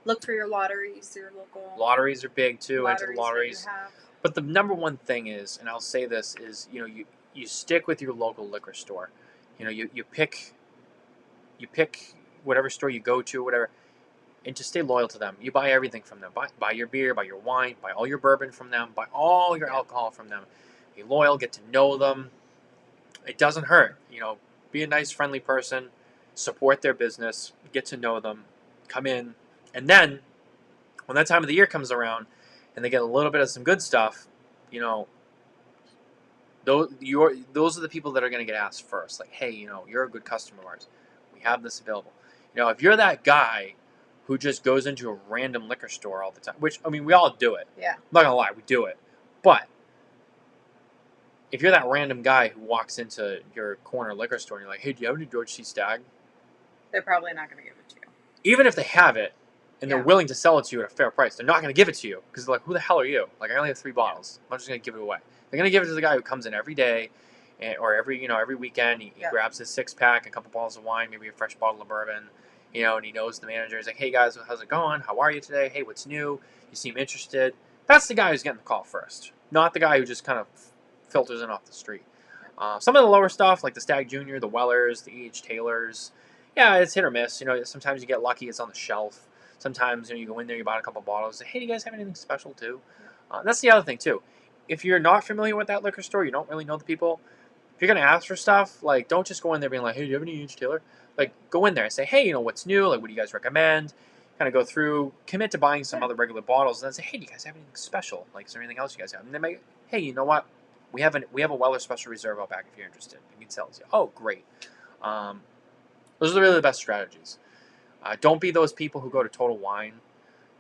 Look for your lotteries, your local. Lotteries are big too. Into the lotteries. That but the number one thing is, and I'll say this, is you stick with your local liquor store. You pick whatever store you go to, whatever, and to stay loyal to them. You buy everything from them. Buy your beer, buy your wine, buy all your bourbon from them, buy all your alcohol from them. Be loyal, get to know them. It doesn't hurt. Be a nice, friendly person. Support their business. Get to know them. Come in. And then, when that time of the year comes around, and they get a little bit of some good stuff, those are the people that are going to get asked first. Like, hey, you're a good customer of ours. We have this available. If you're that guy who just goes into a random liquor store all the time, which, I mean, we all do it. Yeah. I'm not going to lie, we do it. But if you're that random guy who walks into your corner liquor store and you're like, hey, do you have any George C. Stagg? They're probably not going to give it to you. Even if they have it, and they're willing to sell it to you at a fair price, they're not going to give it to you because they're like, who the hell are you? Like, I only have 3 bottles. I'm just going to give it away. They're going to give it to the guy who comes in every day, or every weekend. He grabs his 6-pack, a couple bottles of wine, maybe a fresh bottle of bourbon, and he knows the manager. He's like, hey guys, how's it going? How are you today? Hey, what's new? You seem interested. That's the guy who's getting the call first, not the guy who just kind of filters in off the street. Some of the lower stuff, like the Stag Junior, the Wellers, the E.H. Taylors, it's hit or miss. Sometimes you get lucky, it's on the shelf. Sometimes you go in there, you buy a couple bottles, say, hey, do you guys have anything special too? That's the other thing too. If you're not familiar with that liquor store, you don't really know the people, if you're gonna ask for stuff, like don't just go in there being like, hey, do you have any H Taylor? Like go in there and say, hey, what's new? Like what do you guys recommend? Kind of go through, commit to buying some other regular bottles, and then say, hey, do you guys have anything special? Like is there anything else you guys have? And they might, hey, you know what? We have a Weller Special Reserve out back if you're interested. We can sell it to you. Oh, great. Um, those are really the best strategies. Don't be those people who go to Total Wine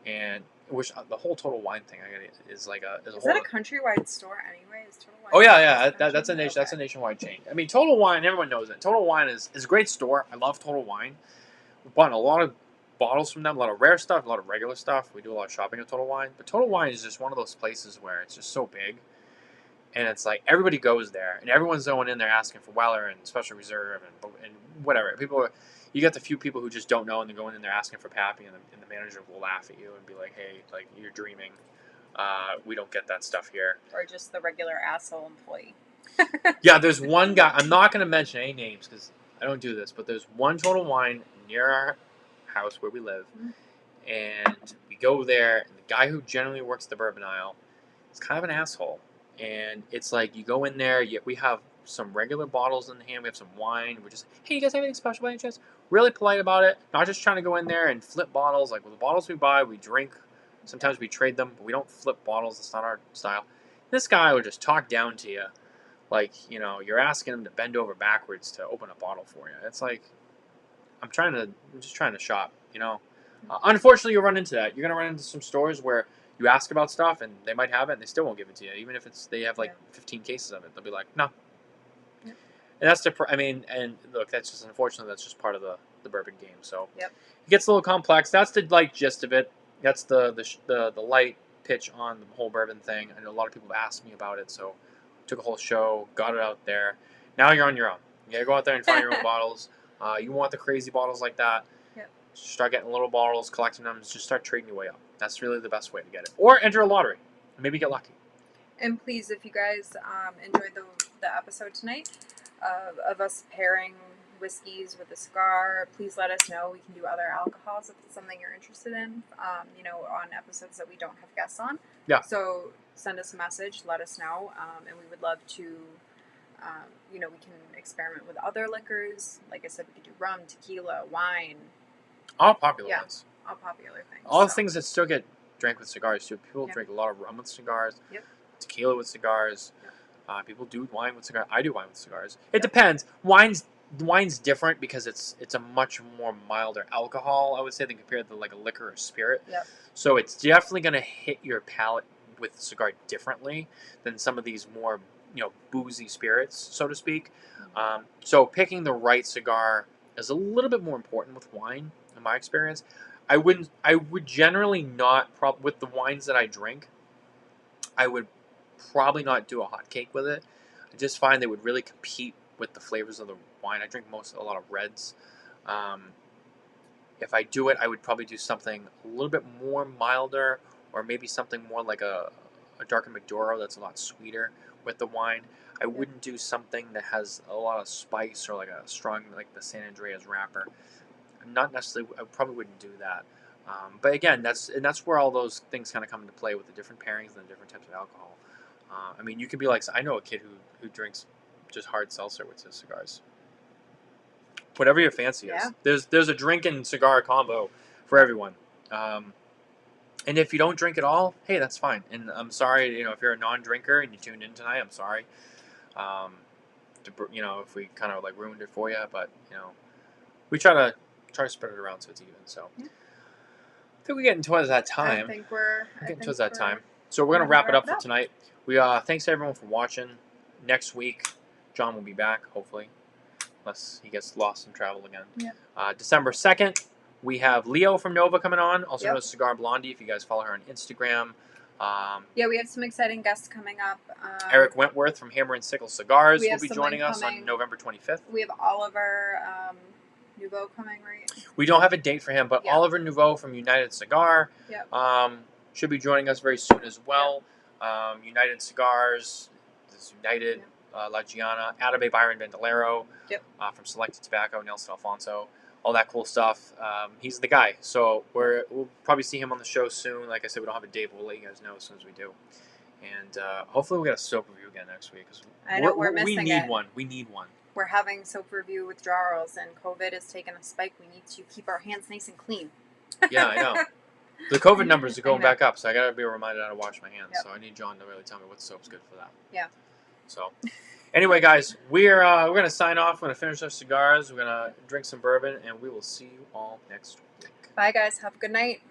and which the whole Total Wine thing is like a Is whole. that a countrywide store anyway? Is Total Wine? Oh yeah. That's a Okay. nationwide chain. I mean, Total Wine, everyone knows it. Total Wine is a great store. I love Total Wine. We bought a lot of bottles from them, a lot of rare stuff, a lot of regular stuff. We do a lot of shopping at Total Wine, but Total Wine is just one of those places where it's just so big, and it's like everybody goes there, and everyone's going in there asking for Weller and Special Reserve and whatever. You get the few people who just don't know, and they're going in there asking for Pappy, and the manager will laugh at you and be like, "Hey, like you're dreaming. We don't get that stuff here." Or just the regular asshole employee. Yeah, there's one guy. I'm not going to mention any names because I don't do this, but there's one Total Wine near our house where we live, and we go there. And the guy who generally works the bourbon aisle is kind of an asshole. And it's like you go in there. We have some regular bottles in the hand. We have some wine. We're just, hey, you guys have anything special by any chance? Really polite about it. Not just trying to go in there and flip bottles. Like with the bottles we buy, we drink. Sometimes we trade them, but we don't flip bottles. That's not our style. This guy would just talk down to you. Like, you're asking him to bend over backwards to open a bottle for you. It's like, I'm just trying to shop, unfortunately, you'll run into that. You're going to run into some stores where you ask about stuff and they might have it and they still won't give it to you. Even if they have like 15 cases of it, they'll be like, no. Yeah. And that's and look, that's just, unfortunately, that's just part of the bourbon game. So Yep. it gets a little complex. That's the gist of it. That's the light pitch on the whole bourbon thing. I know a lot of people have asked me about it, so took a whole show, got it out there. Now you're on your own. You gotta go out there and find your own bottles. You want the crazy bottles like that. Yep. Start getting little bottles, collecting them. Just start trading your way up. That's really the best way to get it. Or enter a lottery. Maybe get lucky. And please, if you guys enjoyed the episode tonight of us pairing whiskeys with a cigar, please let us know. We can do other alcohols if it's something you're interested in, on episodes that we don't have guests on. Yeah. So send us a message, let us know, and we would love to, we can experiment with other liquors. Like I said, we could do rum, tequila, wine. All popular ones. All popular things. All the things that still get drank with cigars, too. People drink a lot of rum with cigars. Yep. Tequila with cigars. Yep. People do wine with cigars. I do wine with cigars. It depends. Wine's different because it's a much more milder alcohol, I would say, than compared to like a liquor or spirit. Yep. So it's definitely going to hit your palate with the cigar differently than some of these more boozy spirits, so to speak. So picking the right cigar is a little bit more important with wine, in my experience. I would generally not with the wines that I drink. I would probably not do a hot cake with it. I just find they would really compete with the flavors of the wine. I drink a lot of reds. If I do it, I would probably do something a little bit more milder, or maybe something more like a darker Maduro that's a lot sweeter with the wine. I wouldn't do something that has a lot of spice or like a strong, like the San Andreas wrapper. Not necessarily. I probably wouldn't do that. But again, that's where all those things kind of come into play with the different pairings and the different types of alcohol. I mean, you could be like, I know a kid who drinks just hard seltzer with his cigars. Whatever your fancy is. There's a drink and cigar combo for everyone. And if you don't drink at all, hey, that's fine. And I'm sorry, if you're a non-drinker and you tuned in tonight, I'm sorry. If we kind of like ruined it for you, but we try to spread it around so it's even. So I think we're getting towards that time. I think we're getting towards that time. So we're gonna wrap it up for tonight. We thanks everyone for watching. Next week, John will be back, hopefully, unless he gets lost in travel again. Yeah. December 2nd, we have Leo from Nova coming on, also known as Cigar Blondie, if you guys follow her on Instagram. We have some exciting guests coming up. Eric Wentworth from Hammer and Sickle Cigars will be joining us on November 25th. We have Oliver Nouveau coming, right? We don't have a date for him, but Oliver Nouveau from United Cigar should be joining us very soon as well. United Cigars, this United, La Giana, Atabey Byron Bandolero from Selected Tobacco, Nelson Alfonso, all that cool stuff. He's the guy. So we'll probably see him on the show soon. Like I said, we don't have a date, but we'll let you guys know as soon as we do. And hopefully we get a soap review again next week. Cause I know we're we missing need it. one. We need one. We're having soap review withdrawals, and COVID has taken a spike. We need to keep our hands nice and clean. Yeah, I know. The COVID numbers are going know. back up, so I gotta be reminded how to wash my hands. Yep. So I need John to really tell me what soap's good for that. Yeah. So, anyway, guys, we're gonna sign off. We're gonna finish our cigars. We're gonna drink some bourbon, and we will see you all next week. Bye, guys. Have a good night.